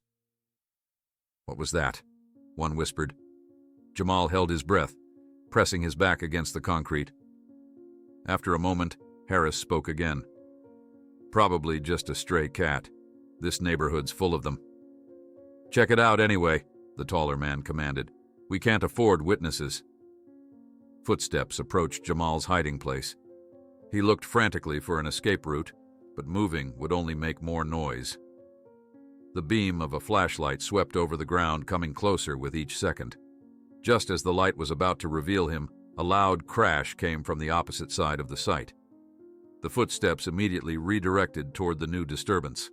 "What was that?" one whispered. Jamal held his breath, pressing his back against the concrete. After a moment, Harris spoke again. "Probably just a stray cat. This neighborhood's full of them." "Check it out anyway," the taller man commanded. "We can't afford witnesses." Footsteps approached Jamal's hiding place. He looked frantically for an escape route, but moving would only make more noise. The beam of a flashlight swept over the ground, coming closer with each second. Just as the light was about to reveal him, a loud crash came from the opposite side of the site. The footsteps immediately redirected toward the new disturbance.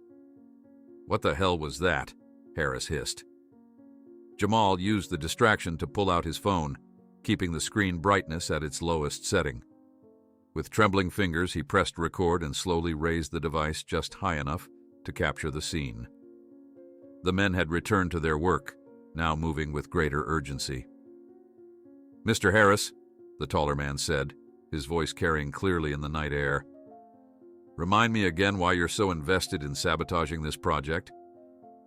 "What the hell was that?" Harris hissed. Jamal used the distraction to pull out his phone, keeping the screen brightness at its lowest setting. With trembling fingers, he pressed record and slowly raised the device just high enough to capture the scene. The men had returned to their work, now moving with greater urgency. "Mr. Harris," the taller man said, his voice carrying clearly in the night air, "remind me again why you're so invested in sabotaging this project.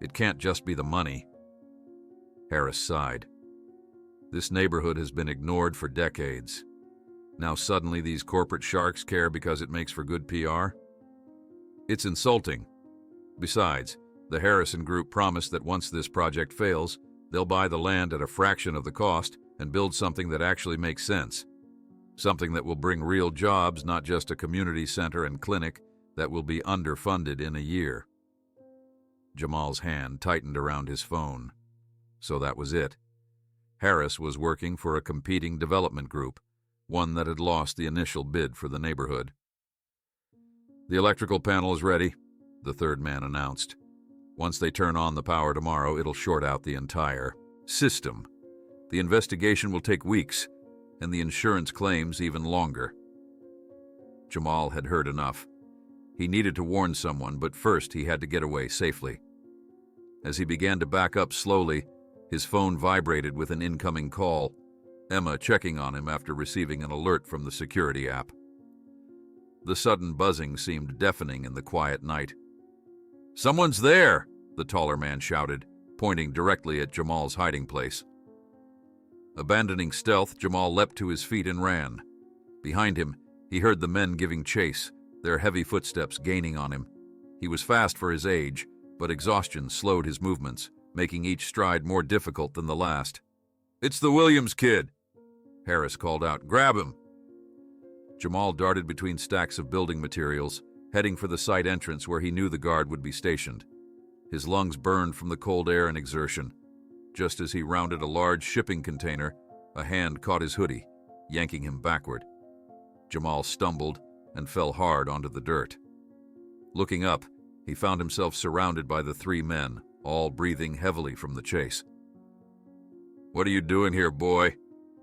It can't just be the money." Harris sighed. "This neighborhood has been ignored for decades. Now suddenly these corporate sharks care because it makes for good PR? It's insulting. Besides, the Harrison Group promised that once this project fails, they'll buy the land at a fraction of the cost and build something that actually makes sense. Something that will bring real jobs, not just a community center and clinic that will be underfunded in a year." Jamal's hand tightened around his phone. So that was it. Harris was working for a competing development group, one that had lost the initial bid for the neighborhood. "The electrical panel is ready," the third man announced. "Once they turn on the power tomorrow, it'll short out the entire system. The investigation will take weeks, and the insurance claims even longer." Jamal had heard enough. He needed to warn someone, but first he had to get away safely. As he began to back up slowly, his phone vibrated with an incoming call, Emma checking on him after receiving an alert from the security app. The sudden buzzing seemed deafening in the quiet night. "Someone's there!" the taller man shouted, pointing directly at Jamal's hiding place. Abandoning stealth, Jamal leapt to his feet and ran. Behind him, he heard the men giving chase, their heavy footsteps gaining on him. He was fast for his age, but exhaustion slowed his movements, making each stride more difficult than the last. "It's the Williams kid!" Harris called out. "Grab him!" Jamal darted between stacks of building materials, heading for the site entrance where he knew the guard would be stationed. His lungs burned from the cold air and exertion. Just as he rounded a large shipping container, a hand caught his hoodie, yanking him backward. Jamal stumbled and fell hard onto the dirt. Looking up, he found himself surrounded by the three men, all breathing heavily from the chase. "What are you doing here, boy?"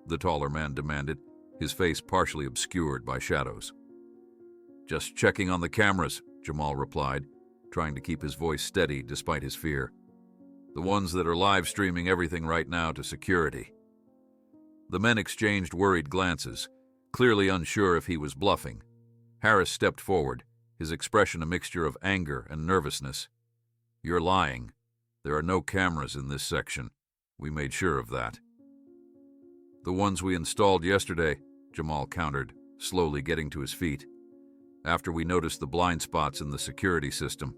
the taller man demanded, his face partially obscured by shadows. "Just checking on the cameras," Jamal replied, trying to keep his voice steady despite his fear. "The ones that are live streaming everything right now to security." The men exchanged worried glances, clearly unsure if he was bluffing. Harris stepped forward, his expression a mixture of anger and nervousness. "You're lying. There are no cameras in this section. We made sure of that." "The ones we installed yesterday," Jamal countered, slowly getting to his feet. "After we noticed the blind spots in the security system.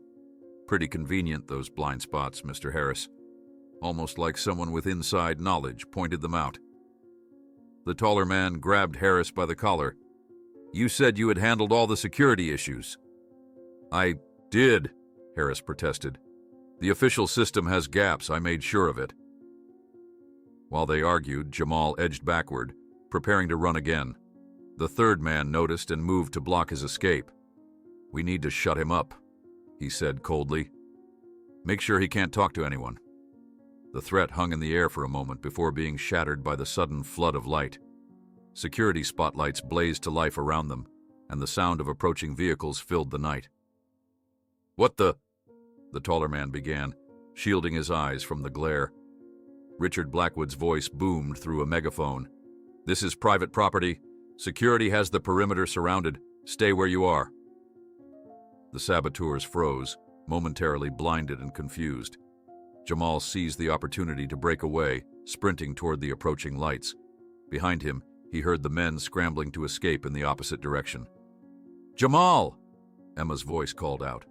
Pretty convenient, those blind spots, Mr. Harris. Almost like someone with inside knowledge pointed them out." The taller man grabbed Harris by the collar. "You said you had handled all the security issues." "I did," Harris protested. "The official system has gaps. I made sure of it." While they argued, Jamal edged backward, preparing to run again. The third man noticed and moved to block his escape. "We need to shut him up," he said coldly. "Make sure he can't talk to anyone." The threat hung in the air for a moment before being shattered by the sudden flood of light. Security spotlights blazed to life around them, and the sound of approaching vehicles filled the night. "What the?" the taller man began, shielding his eyes from the glare. Richard Blackwood's voice boomed through a megaphone. "This is private property. Security has the perimeter surrounded. Stay where you are." The saboteurs froze, momentarily blinded and confused. Jamal seized the opportunity to break away, sprinting toward the approaching lights. Behind him, he heard the men scrambling to escape in the opposite direction. "Jamal!" Emma's voice called out.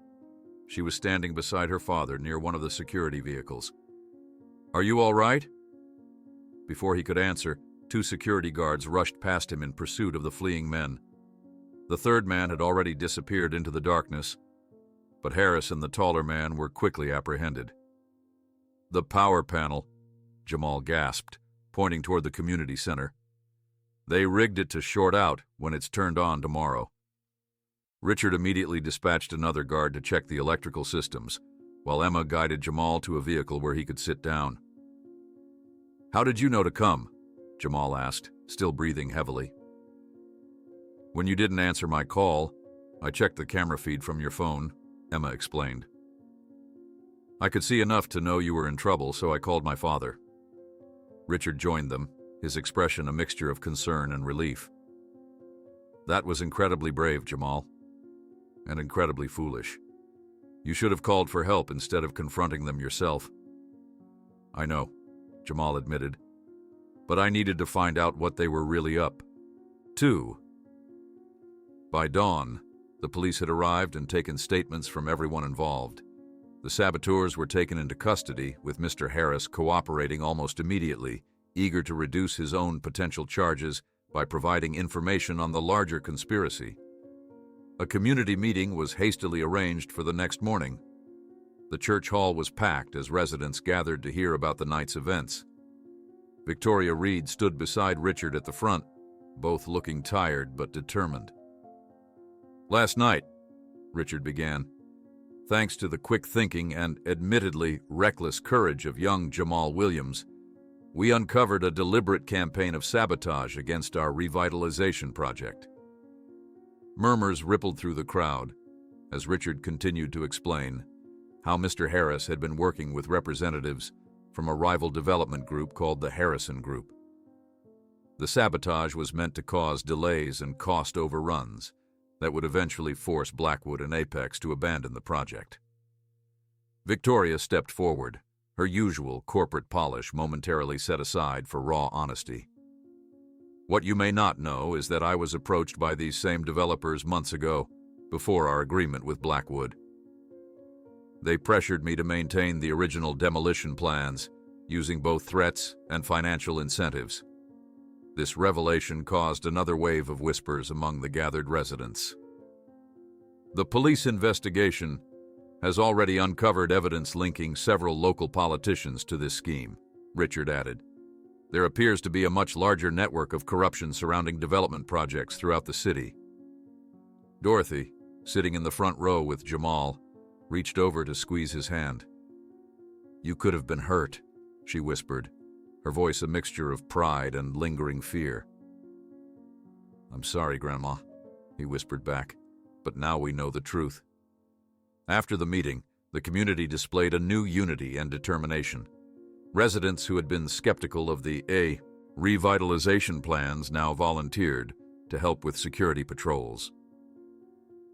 She was standing beside her father near one of the security vehicles. "Are you all right?" Before he could answer, 2 security guards rushed past him in pursuit of the fleeing men. The third man had already disappeared into the darkness, but Harris and the taller man were quickly apprehended. "The power panel," Jamal gasped, pointing toward the community center. "They rigged it to short out when it's turned on tomorrow." Richard immediately dispatched another guard to check the electrical systems, while Emma guided Jamal to a vehicle where he could sit down. "How did you know to come?" Jamal asked, still breathing heavily. "When you didn't answer my call, I checked the camera feed from your phone," Emma explained. "I could see enough to know you were in trouble, so I called my father." Richard joined them, his expression a mixture of concern and relief. "That was incredibly brave, Jamal, and incredibly foolish. You should have called for help instead of confronting them yourself." "I know," Jamal admitted, "but I needed to find out what they were really up to." By dawn, the police had arrived and taken statements from everyone involved. The saboteurs were taken into custody, with Mr. Harris cooperating almost immediately, eager to reduce his own potential charges by providing information on the larger conspiracy. A community meeting was hastily arranged for the next morning. The church hall was packed as residents gathered to hear about the night's events. Victoria Reed stood beside Richard at the front, both looking tired but determined. "Last night," Richard began, "thanks to the quick thinking and admittedly reckless courage of young Jamal Williams, we uncovered a deliberate campaign of sabotage against our revitalization project." Murmurs rippled through the crowd as Richard continued to explain how Mr. Harris had been working with representatives from a rival development group called the Harrison Group. The sabotage was meant to cause delays and cost overruns that would eventually force Blackwood and Apex to abandon the project. Victoria stepped forward, her usual corporate polish momentarily set aside for raw honesty. "What you may not know is that I was approached by these same developers months ago, before our agreement with Blackwood. They pressured me to maintain the original demolition plans, using both threats and financial incentives. This revelation caused another wave of whispers among the gathered residents. The police investigation has already uncovered evidence linking several local politicians to this scheme," Richard added. "There appears to be a much larger network of corruption surrounding development projects throughout the city." Dorothy, sitting in the front row with Jamal, reached over to squeeze his hand. "You could have been hurt," she whispered, her voice a mixture of pride and lingering fear. "I'm sorry, Grandma," he whispered back, "but now we know the truth." After the meeting, the community displayed a new unity and determination. Residents who had been skeptical of the revitalization plans now volunteered to help with security patrols.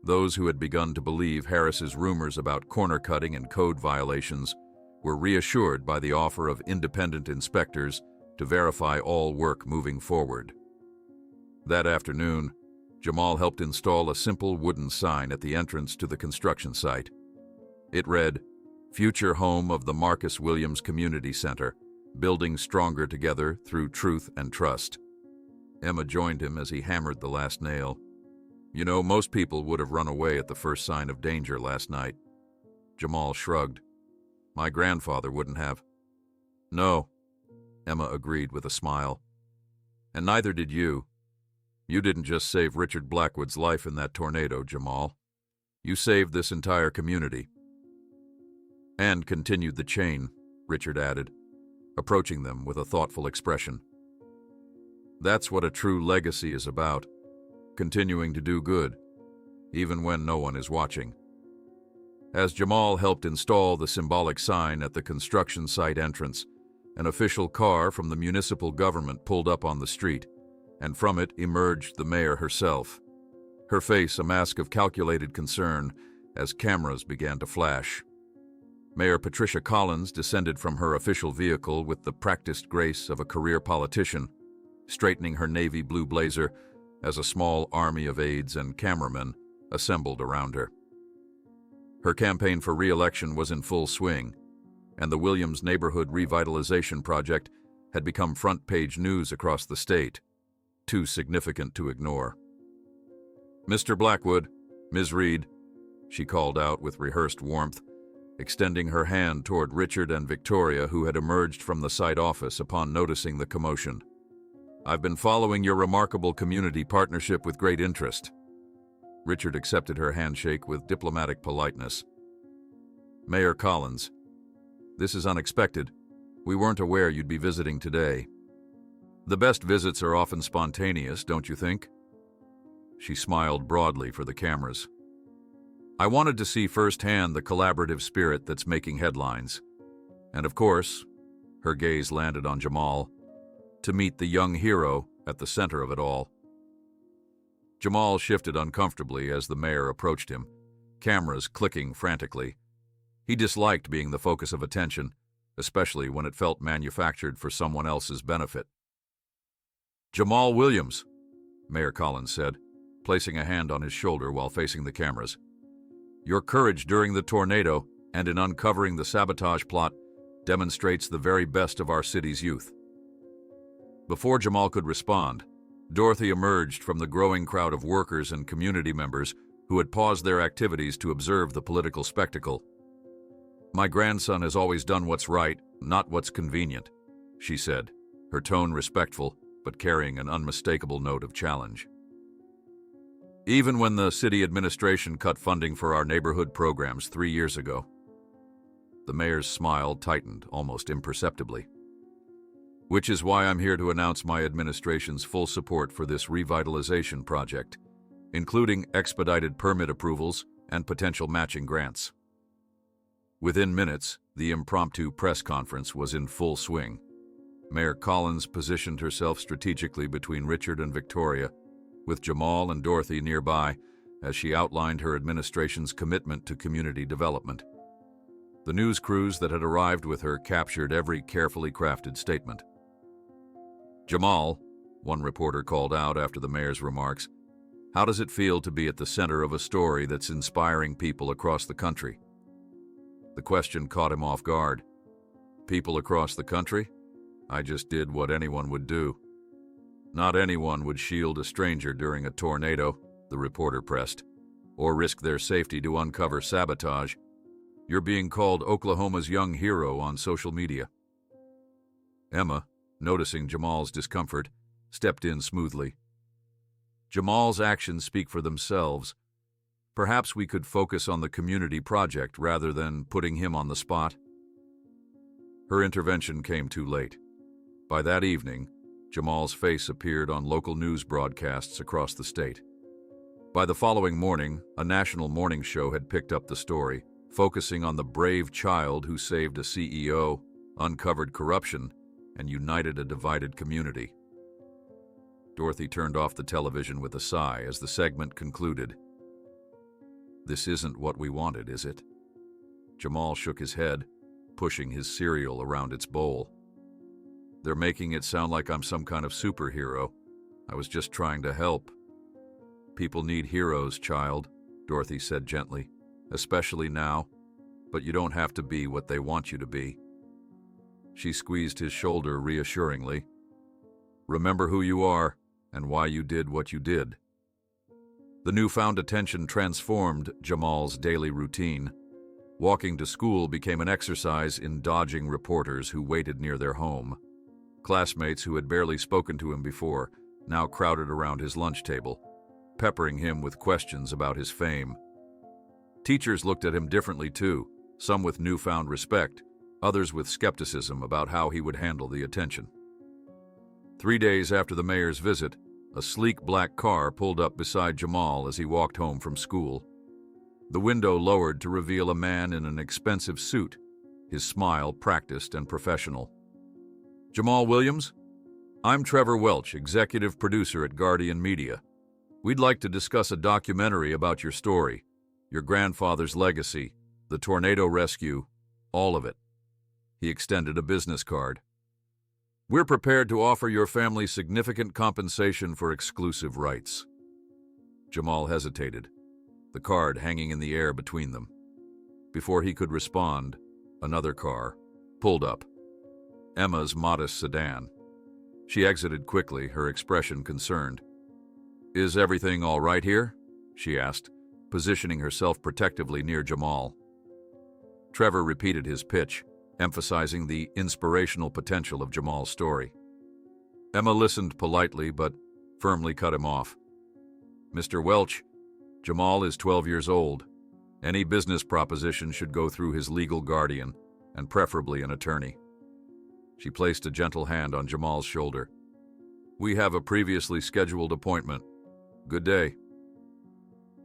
Those who had begun to believe Harris's rumors about corner cutting and code violations were reassured by the offer of independent inspectors to verify all work moving forward. That afternoon, Jamal helped install a simple wooden sign at the entrance to the construction site. It read, "Future home of the Marcus Williams Community Center, building stronger together through truth and trust." Emma joined him as he hammered the last nail. "You know, most people would have run away at the first sign of danger last night." Jamal shrugged. "My grandfather wouldn't have." "No," Emma agreed with a smile. And neither did you. You didn't just save Richard Blackwood's life in that tornado, Jamal. You saved this entire community. And continued the chain, Richard added, approaching them with a thoughtful expression. That's what a true legacy is about, continuing to do good, even when no one is watching. As Jamal helped install the symbolic sign at the construction site entrance, an official car from the municipal government pulled up on the street, and from it emerged the mayor herself, her face a mask of calculated concern as cameras began to flash. Mayor Patricia Collins descended from her official vehicle with the practiced grace of a career politician, straightening her navy blue blazer as a small army of aides and cameramen assembled around her. Her campaign for re-election was in full swing, and the Williams Neighborhood Revitalization Project had become front-page news across the state, too significant to ignore. "Mr. Blackwood, Ms. Reed," she called out with rehearsed warmth, extending her hand toward Richard and Victoria, who had emerged from the site office upon noticing the commotion. "I've been following your remarkable community partnership with great interest." Richard accepted her handshake with diplomatic politeness. "Mayor Collins, this is unexpected. We weren't aware you'd be visiting today. The best visits are often spontaneous, don't you think?" She smiled broadly for the cameras. "I wanted to see firsthand the collaborative spirit that's making headlines. And of course," her gaze landed on Jamal, "to meet the young hero at the center of it all." Jamal shifted uncomfortably as the mayor approached him, cameras clicking frantically. He disliked being the focus of attention, especially when it felt manufactured for someone else's benefit. "Jamal Williams," Mayor Collins said, placing a hand on his shoulder while facing the cameras. "Your courage during the tornado and in uncovering the sabotage plot demonstrates the very best of our city's youth." Before Jamal could respond, Dorothy emerged from the growing crowd of workers and community members who had paused their activities to observe the political spectacle. "My grandson has always done what's right, not what's convenient," she said, her tone respectful, but carrying an unmistakable note of challenge. "Even when the city administration cut funding for our neighborhood programs 3 years ago." The mayor's smile tightened almost imperceptibly. "Which is why I'm here to announce my administration's full support for this revitalization project, including expedited permit approvals and potential matching grants." Within minutes, the impromptu press conference was in full swing. Mayor Collins positioned herself strategically between Richard and Victoria, with Jamal and Dorothy nearby, as she outlined her administration's commitment to community development. The news crews that had arrived with her captured every carefully crafted statement. "Jamal," one reporter called out after the mayor's remarks, "how does it feel to be at the center of a story that's inspiring people across the country?" The question caught him off guard. "People across the country? I just did what anyone would do." "Not anyone would shield a stranger during a tornado," the reporter pressed, "or risk their safety to uncover sabotage. You're being called Oklahoma's young hero on social media." Emma, noticing Jamal's discomfort, stepped in smoothly. "Jamal's actions speak for themselves. Perhaps we could focus on the community project rather than putting him on the spot." Her intervention came too late. By that evening, Jamal's face appeared on local news broadcasts across the state. By the following morning, a national morning show had picked up the story, focusing on the brave child who saved a CEO, uncovered corruption, and united a divided community. Dorothy turned off the television with a sigh as the segment concluded. "This isn't what we wanted, is it?" Jamal shook his head, pushing his cereal around its bowl. "They're making it sound like I'm some kind of superhero. I was just trying to help." "People need heroes, child," Dorothy said gently, "especially now, but you don't have to be what they want you to be." She squeezed his shoulder reassuringly. "Remember who you are and why you did what you did." The newfound attention transformed Jamal's daily routine. Walking to school became an exercise in dodging reporters who waited near their home. Classmates who had barely spoken to him before now crowded around his lunch table, peppering him with questions about his fame. Teachers looked at him differently too, some with newfound respect, others with skepticism about how he would handle the attention. 3 days after the mayor's visit, a sleek black car pulled up beside Jamal as he walked home from school. The window lowered to reveal a man in an expensive suit, his smile practiced and professional. "Jamal Williams? I'm Trevor Welch, executive producer at Guardian Media. We'd like to discuss a documentary about your story, your grandfather's legacy, the tornado rescue, all of it." He extended a business card. "We're prepared to offer your family significant compensation for exclusive rights." Jamal hesitated, the card hanging in the air between them. Before he could respond, another car pulled up. Emma's modest sedan. She exited quickly, her expression concerned. "Is everything all right here?" she asked, positioning herself protectively near Jamal. Trevor repeated his pitch, emphasizing the inspirational potential of Jamal's story. Emma listened politely but firmly cut him off. "Mr. Welch, Jamal is 12 years old. Any business proposition should go through his legal guardian, and preferably an attorney." She placed a gentle hand on Jamal's shoulder. "We have a previously scheduled appointment. Good day."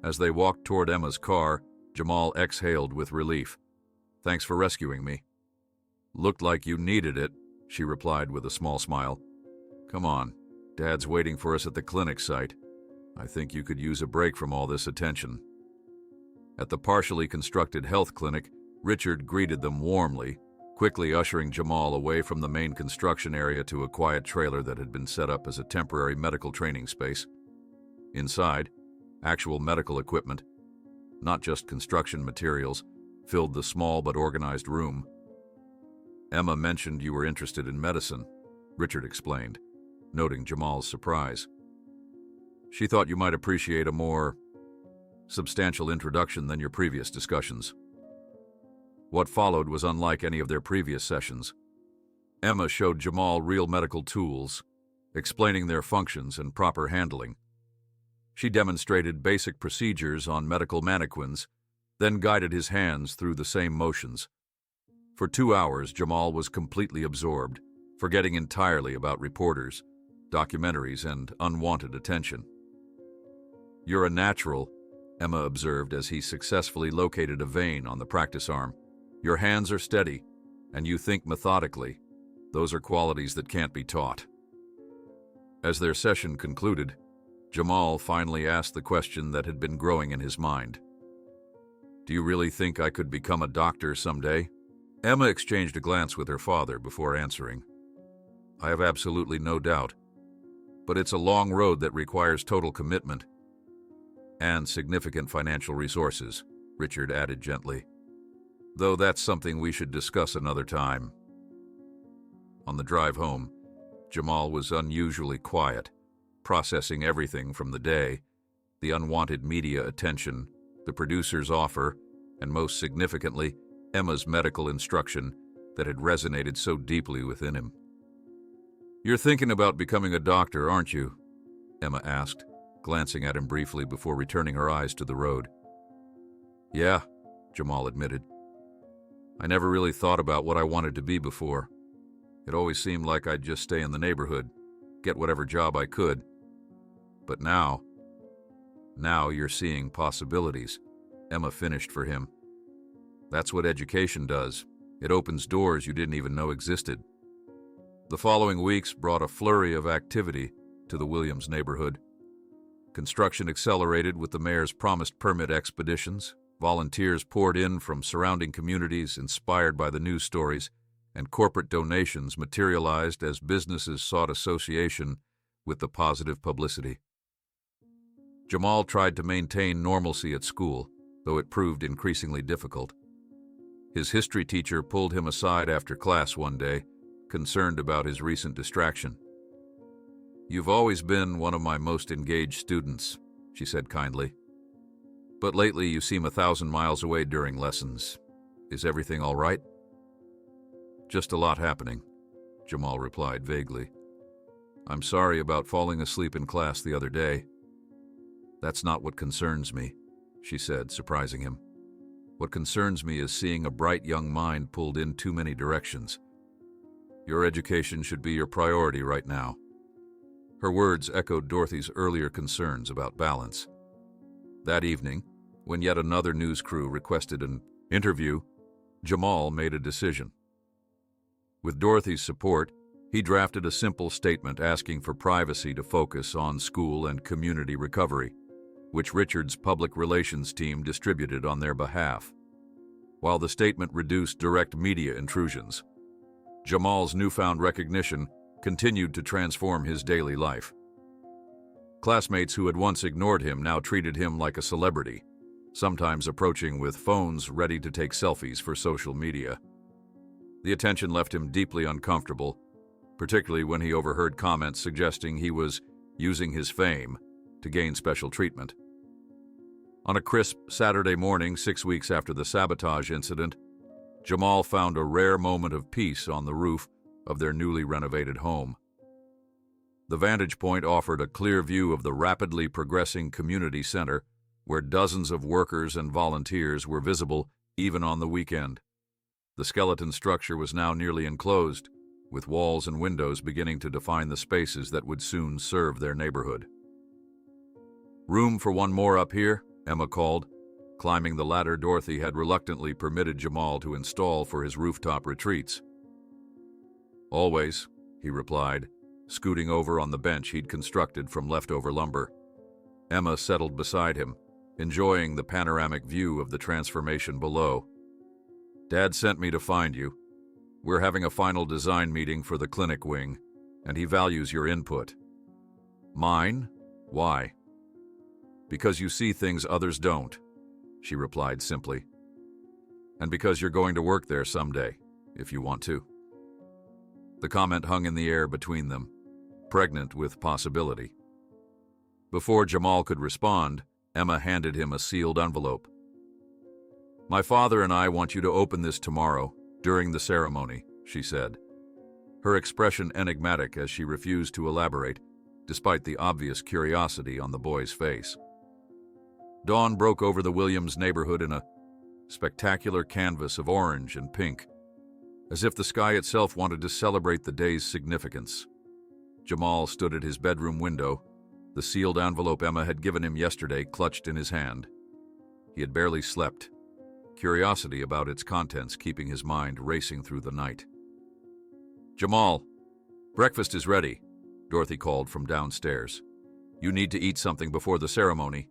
As they walked toward Emma's car, Jamal exhaled with relief. "Thanks for rescuing me." "Looked like you needed it," she replied with a small smile. "Come on, Dad's waiting for us at the clinic site. I think you could use a break from all this attention." At the partially constructed health clinic, Richard greeted them warmly, quickly ushering Jamal away from the main construction area to a quiet trailer that had been set up as a temporary medical training space. Inside, actual medical equipment, not just construction materials, filled the small but organized room. "Emma mentioned you were interested in medicine," Richard explained, noting Jamal's surprise. "She thought you might appreciate a more substantial introduction than your previous discussions." What followed was unlike any of their previous sessions. Emma showed Jamal real medical tools, explaining their functions and proper handling. She demonstrated basic procedures on medical mannequins, then guided his hands through the same motions. For 2 hours, Jamal was completely absorbed, forgetting entirely about reporters, documentaries, and unwanted attention. "You're a natural," Emma observed as he successfully located a vein on the practice arm. "Your hands are steady, and you think methodically. Those are qualities that can't be taught." As their session concluded, Jamal finally asked the question that had been growing in his mind. "Do you really think I could become a doctor someday?" Emma exchanged a glance with her father before answering. "I have absolutely no doubt. But it's a long road that requires total commitment. And significant financial resources," Richard added gently. "Though that's something we should discuss another time." On the drive home, Jamal was unusually quiet, processing everything from the day, the unwanted media attention, the producer's offer, and most significantly, Emma's medical instruction that had resonated so deeply within him. "You're thinking about becoming a doctor, aren't you?" Emma asked, glancing at him briefly before returning her eyes to the road. "Yeah," Jamal admitted. "I never really thought about what I wanted to be before. It always seemed like I'd just stay in the neighborhood, get whatever job I could. But now you're seeing possibilities," Emma finished for him. "That's what education does. It opens doors you didn't even know existed." The following weeks brought a flurry of activity to the Williams neighborhood. Construction accelerated with the mayor's promised permit expeditions. Volunteers poured in from surrounding communities inspired by the news stories, and corporate donations materialized as businesses sought association with the positive publicity. Jamal tried to maintain normalcy at school, though it proved increasingly difficult. His history teacher pulled him aside after class one day, concerned about his recent distraction. "You've always been one of my most engaged students," she said kindly. "But lately you seem 1,000 miles away during lessons. Is everything all right?" "Just a lot happening. Jamal replied vaguely. "I'm sorry about falling asleep in class the other day." "That's not what concerns me," she said, surprising him. "What concerns me is seeing a bright young mind pulled in too many directions. Your education should be your priority right now." Her words echoed Dorothy's earlier concerns about balance. That evening, when yet another news crew requested an interview, Jamal made a decision. With Dorothy's support, he drafted a simple statement asking for privacy to focus on school and community recovery, which Richard's public relations team distributed on their behalf. While the statement reduced direct media intrusions, Jamal's newfound recognition continued to transform his daily life. Classmates who had once ignored him now treated him like a celebrity, sometimes approaching with phones ready to take selfies for social media. The attention left him deeply uncomfortable, particularly when he overheard comments suggesting he was using his fame to gain special treatment. On a crisp Saturday morning 6 weeks after the sabotage incident, Jamal found a rare moment of peace on the roof of their newly renovated home. The vantage point offered a clear view of the rapidly progressing community center, where dozens of workers and volunteers were visible even on the weekend. The skeleton structure was now nearly enclosed, with walls and windows beginning to define the spaces that would soon serve their neighborhood. "Room for one more up here?" Emma called, climbing the ladder Dorothy had reluctantly permitted Jamal to install for his rooftop retreats. "Always," he replied, scooting over on the bench he'd constructed from leftover lumber. Emma settled beside him, enjoying the panoramic view of the transformation below. "Dad sent me to find you. We're having a final design meeting for the clinic wing, and he values your input." "Mine? Why?" "Because you see things others don't," she replied simply. "And because you're going to work there someday, if you want to." The comment hung in the air between them, pregnant with possibility. Before Jamal could respond, Emma handed him a sealed envelope. "My father and I want you to open this tomorrow, during the ceremony," she said, her expression enigmatic as she refused to elaborate, despite the obvious curiosity on the boy's face. Dawn broke over the Williams neighborhood in a spectacular canvas of orange and pink, as if the sky itself wanted to celebrate the day's significance. Jamal stood at his bedroom window, the sealed envelope Emma had given him yesterday clutched in his hand. He had barely slept, curiosity about its contents keeping his mind racing through the night. "Jamal, breakfast is ready," Dorothy called from downstairs. "You need to eat something before the ceremony."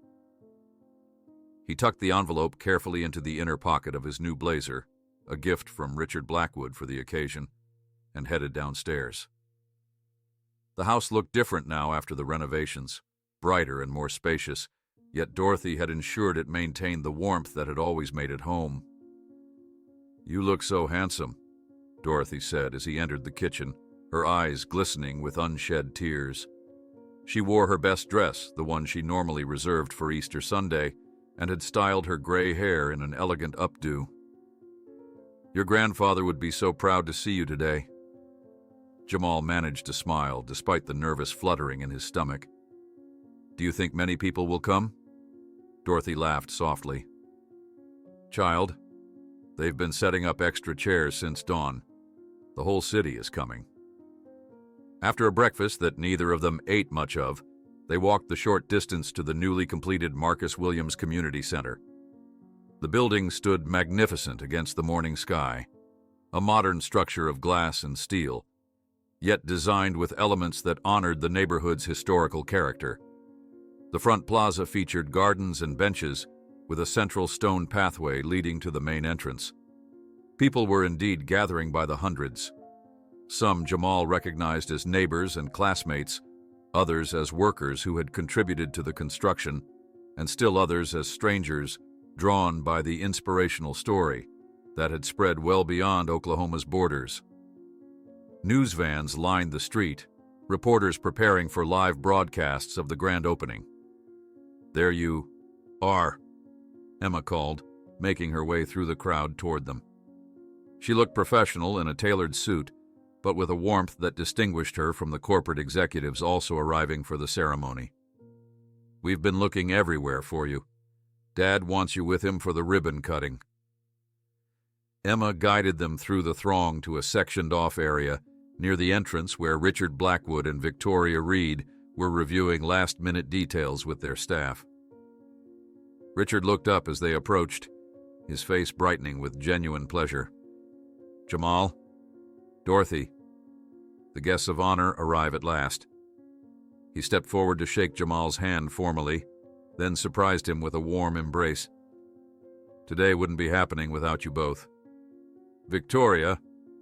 He tucked the envelope carefully into the inner pocket of his new blazer, a gift from Richard Blackwood for the occasion, and headed downstairs. The house looked different now after the renovations, brighter and more spacious, yet Dorothy had ensured it maintained the warmth that had always made it home. "You look so handsome," Dorothy said as he entered the kitchen, her eyes glistening with unshed tears. She wore her best dress, the one she normally reserved for Easter Sunday, and had styled her gray hair in an elegant updo. "Your grandfather would be so proud to see you today." Jamal managed to smile despite the nervous fluttering in his stomach. "Do you think many people will come?" Dorothy laughed softly. "Child, they've been setting up extra chairs since dawn. The whole city is coming." After a breakfast that neither of them ate much of, they walked the short distance to the newly completed Marcus Williams Community Center. The building stood magnificent against the morning sky, a modern structure of glass and steel, yet designed with elements that honored the neighborhood's historical character. The front plaza featured gardens and benches, with a central stone pathway leading to the main entrance. People were indeed gathering by the hundreds. Some Jamal recognized as neighbors and classmates, others as workers who had contributed to the construction, and still others as strangers drawn by the inspirational story that had spread well beyond Oklahoma's borders. News vans lined the street, reporters preparing for live broadcasts of the grand opening. "There you are," Emma called, making her way through the crowd toward them. She looked professional in a tailored suit, but with a warmth that distinguished her from the corporate executives also arriving for the ceremony. "We've been looking everywhere for you. Dad wants you with him for the ribbon cutting." Emma guided them through the throng to a sectioned-off area near the entrance where Richard Blackwood and Victoria Reed were reviewing last-minute details with their staff. Richard looked up as they approached, his face brightening with genuine pleasure. "Jamal, Dorothy." The guests of honor arrive at last. He stepped forward to shake Jamal's hand formally, then surprised him with a warm embrace. "Today wouldn't be happening without you both." Victoria,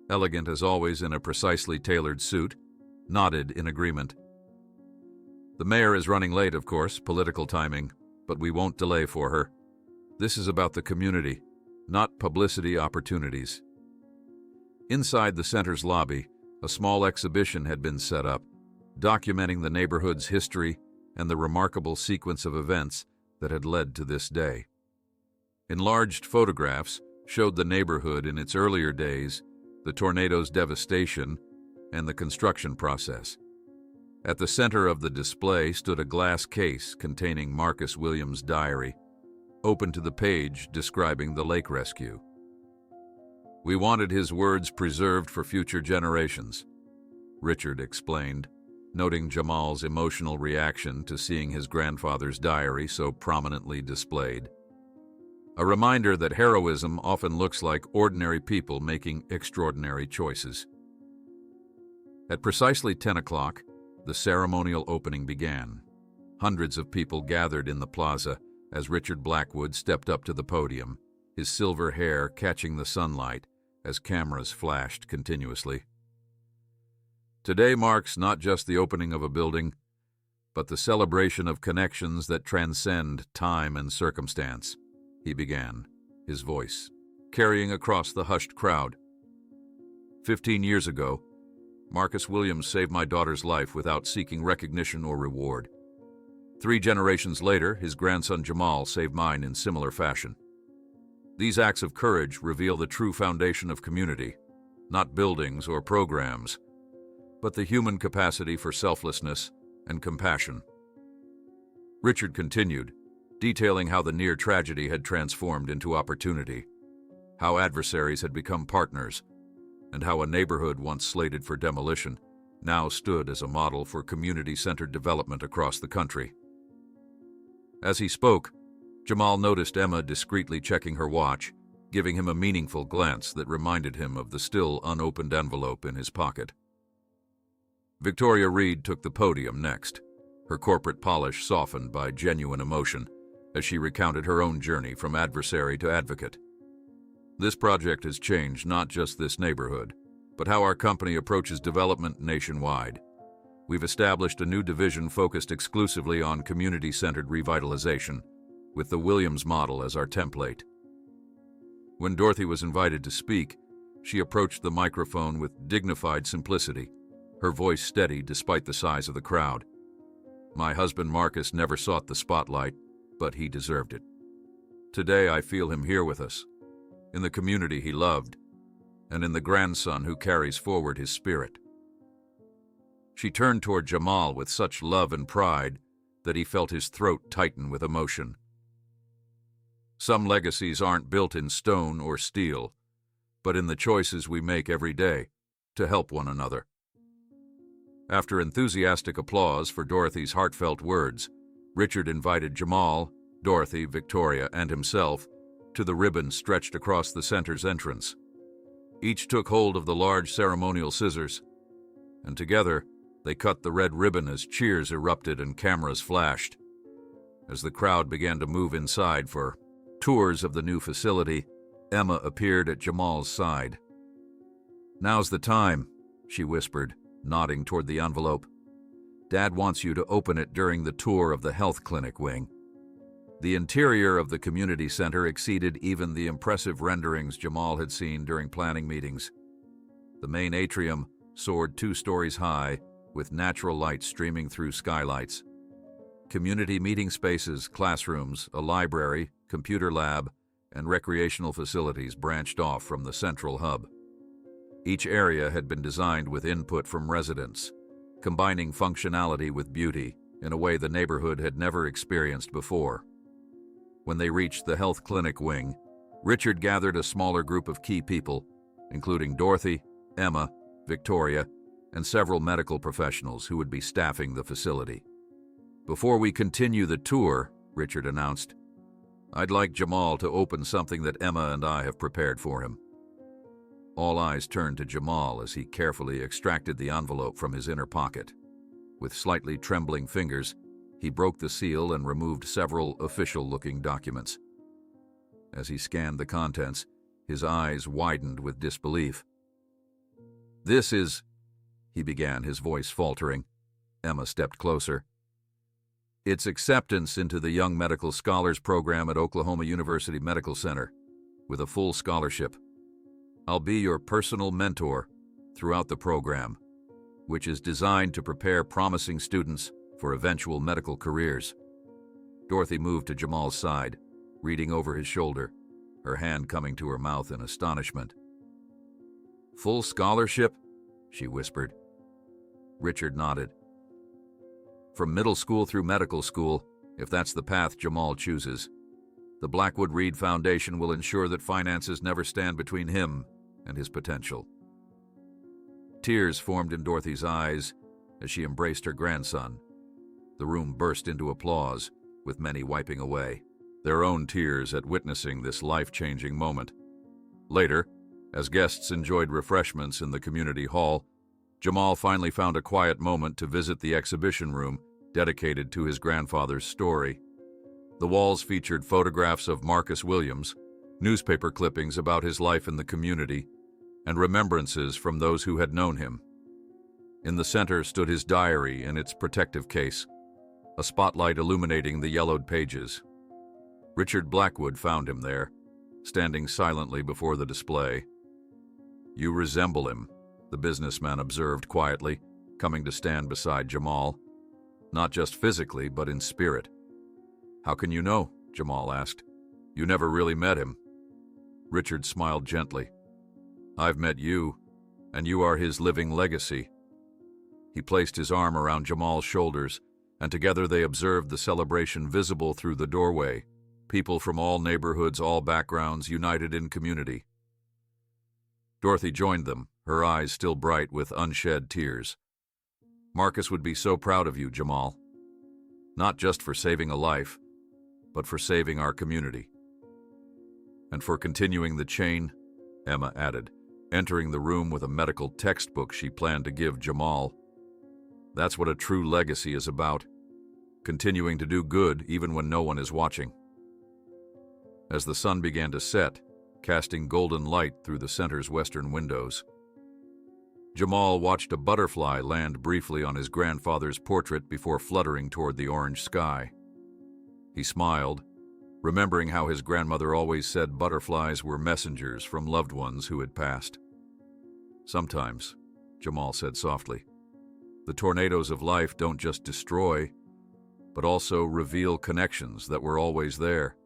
elegant as always in a precisely tailored suit, nodded in agreement. "The mayor is running late, of course, political timing, but we won't delay for her. This is about the community, not publicity opportunities." Inside the center's lobby, a small exhibition had been set up, documenting the neighborhood's history and the remarkable sequence of events that had led to this day. Enlarged photographs showed the neighborhood in its earlier days, the tornado's devastation, and the construction process. At the center of the display stood a glass case containing Marcus Williams' diary, open to the page describing the lake rescue. "We wanted his words preserved for future generations," Richard explained, noting Jamal's emotional reaction to seeing his grandfather's diary so prominently displayed. A reminder that heroism often looks like ordinary people making extraordinary choices. At precisely 10 o'clock, the ceremonial opening began. Hundreds of people gathered in the plaza as Richard Blackwood stepped up to the podium, his silver hair catching the sunlight as cameras flashed continuously. "Today marks not just the opening of a building, but the celebration of connections that transcend time and circumstance," he began, his voice carrying across the hushed crowd. 15 years ago, Marcus Williams saved my daughter's life without seeking recognition or reward. 3 generations later, his grandson Jamal saved mine in similar fashion. These acts of courage reveal the true foundation of community, not buildings or programs, but the human capacity for selflessness and compassion. Richard continued, detailing how the near tragedy had transformed into opportunity, how adversaries had become partners, and how a neighborhood once slated for demolition now stood as a model for community-centered development across the country. As he spoke, Jamal noticed Emma discreetly checking her watch, giving him a meaningful glance that reminded him of the still unopened envelope in his pocket. Victoria Reed took the podium next, her corporate polish softened by genuine emotion, as she recounted her own journey from adversary to advocate. "This project has changed not just this neighborhood, but how our company approaches development nationwide. We've established a new division focused exclusively on community-centered revitalization, with the Williams model as our template." When Dorothy was invited to speak, she approached the microphone with dignified simplicity, her voice steady despite the size of the crowd. "My husband Marcus never sought the spotlight, but he deserved it. Today I feel him here with us, in the community he loved, and in the grandson who carries forward his spirit." She turned toward Jamal with such love and pride that he felt his throat tighten with emotion. "Some legacies aren't built in stone or steel, but in the choices we make every day to help one another." After enthusiastic applause for Dorothy's heartfelt words, Richard invited Jamal, Dorothy, Victoria, and himself to the ribbon stretched across the center's entrance. Each took hold of the large ceremonial scissors, and together they cut the red ribbon as cheers erupted and cameras flashed. As the crowd began to move inside for tours of the new facility, Emma appeared at Jamal's side. "Now's the time," she whispered, nodding toward the envelope. "Dad wants you to open it during the tour of the health clinic wing." The interior of the community center exceeded even the impressive renderings Jamal had seen during planning meetings. The main atrium soared 2 stories high, with natural light streaming through skylights. Community meeting spaces, classrooms, a library, computer lab, and recreational facilities branched off from the central hub. Each area had been designed with input from residents, combining functionality with beauty in a way the neighborhood had never experienced before. When they reached the health clinic wing, Richard gathered a smaller group of key people, including Dorothy, Emma, Victoria, and several medical professionals who would be staffing the facility. "Before we continue the tour," Richard announced, "I'd like Jamal to open something that Emma and I have prepared for him." All eyes turned to Jamal as he carefully extracted the envelope from his inner pocket. With slightly trembling fingers, he broke the seal and removed several official-looking documents. As he scanned the contents, his eyes widened with disbelief. "This is—" he began, his voice faltering. Emma stepped closer. "It's acceptance into the Young Medical Scholars Program at Oklahoma University Medical Center, with a full scholarship. I'll be your personal mentor throughout the program, which is designed to prepare promising students for eventual medical careers." Dorothy moved to Jamal's side, reading over his shoulder, her hand coming to her mouth in astonishment. "Full scholarship?" she whispered. Richard nodded. "From middle school through medical school, if that's the path Jamal chooses. The Blackwood Reed Foundation will ensure that finances never stand between him and his potential." Tears formed in Dorothy's eyes as she embraced her grandson. The room burst into applause, with many wiping away their own tears at witnessing this life-changing moment. Later, as guests enjoyed refreshments in the community hall, Jamal finally found a quiet moment to visit the exhibition room dedicated to his grandfather's story. The walls featured photographs of Marcus Williams, newspaper clippings about his life in the community, and remembrances from those who had known him. In the center stood his diary in its protective case, a spotlight illuminating the yellowed pages. Richard Blackwood found him there, standing silently before the display. "You resemble him," the businessman observed quietly, coming to stand beside Jamal. "Not just physically, but in spirit." "How can you know?" Jamal asked. "You never really met him." Richard smiled gently. "I've met you, and you are his living legacy." He placed his arm around Jamal's shoulders, and together they observed the celebration visible through the doorway. People from all neighborhoods, all backgrounds, united in community. Dorothy joined them, her eyes still bright with unshed tears. "Marcus would be so proud of you, Jamal. Not just for saving a life, but for saving our community. And for continuing the chain," Emma added, entering the room with a medical textbook she planned to give Jamal. "That's what a true legacy is about, continuing to do good even when no one is watching." As the sun began to set, casting golden light through the center's western windows, Jamal watched a butterfly land briefly on his grandfather's portrait before fluttering toward the orange sky. He smiled, remembering how his grandmother always said butterflies were messengers from loved ones who had passed. "Sometimes," Jamal said softly, "the tornadoes of life don't just destroy, but also reveal connections that were always there,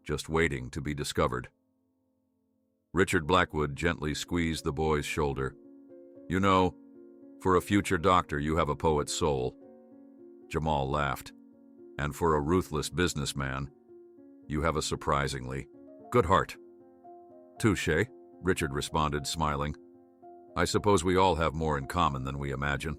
just waiting to be discovered." Richard Blackwood gently squeezed the boy's shoulder. "You know, for a future doctor, you have a poet's soul." Jamal laughed. "And for a ruthless businessman, you have a surprisingly good heart." "Touché," Richard responded, smiling. "I suppose we all have more in common than we imagine."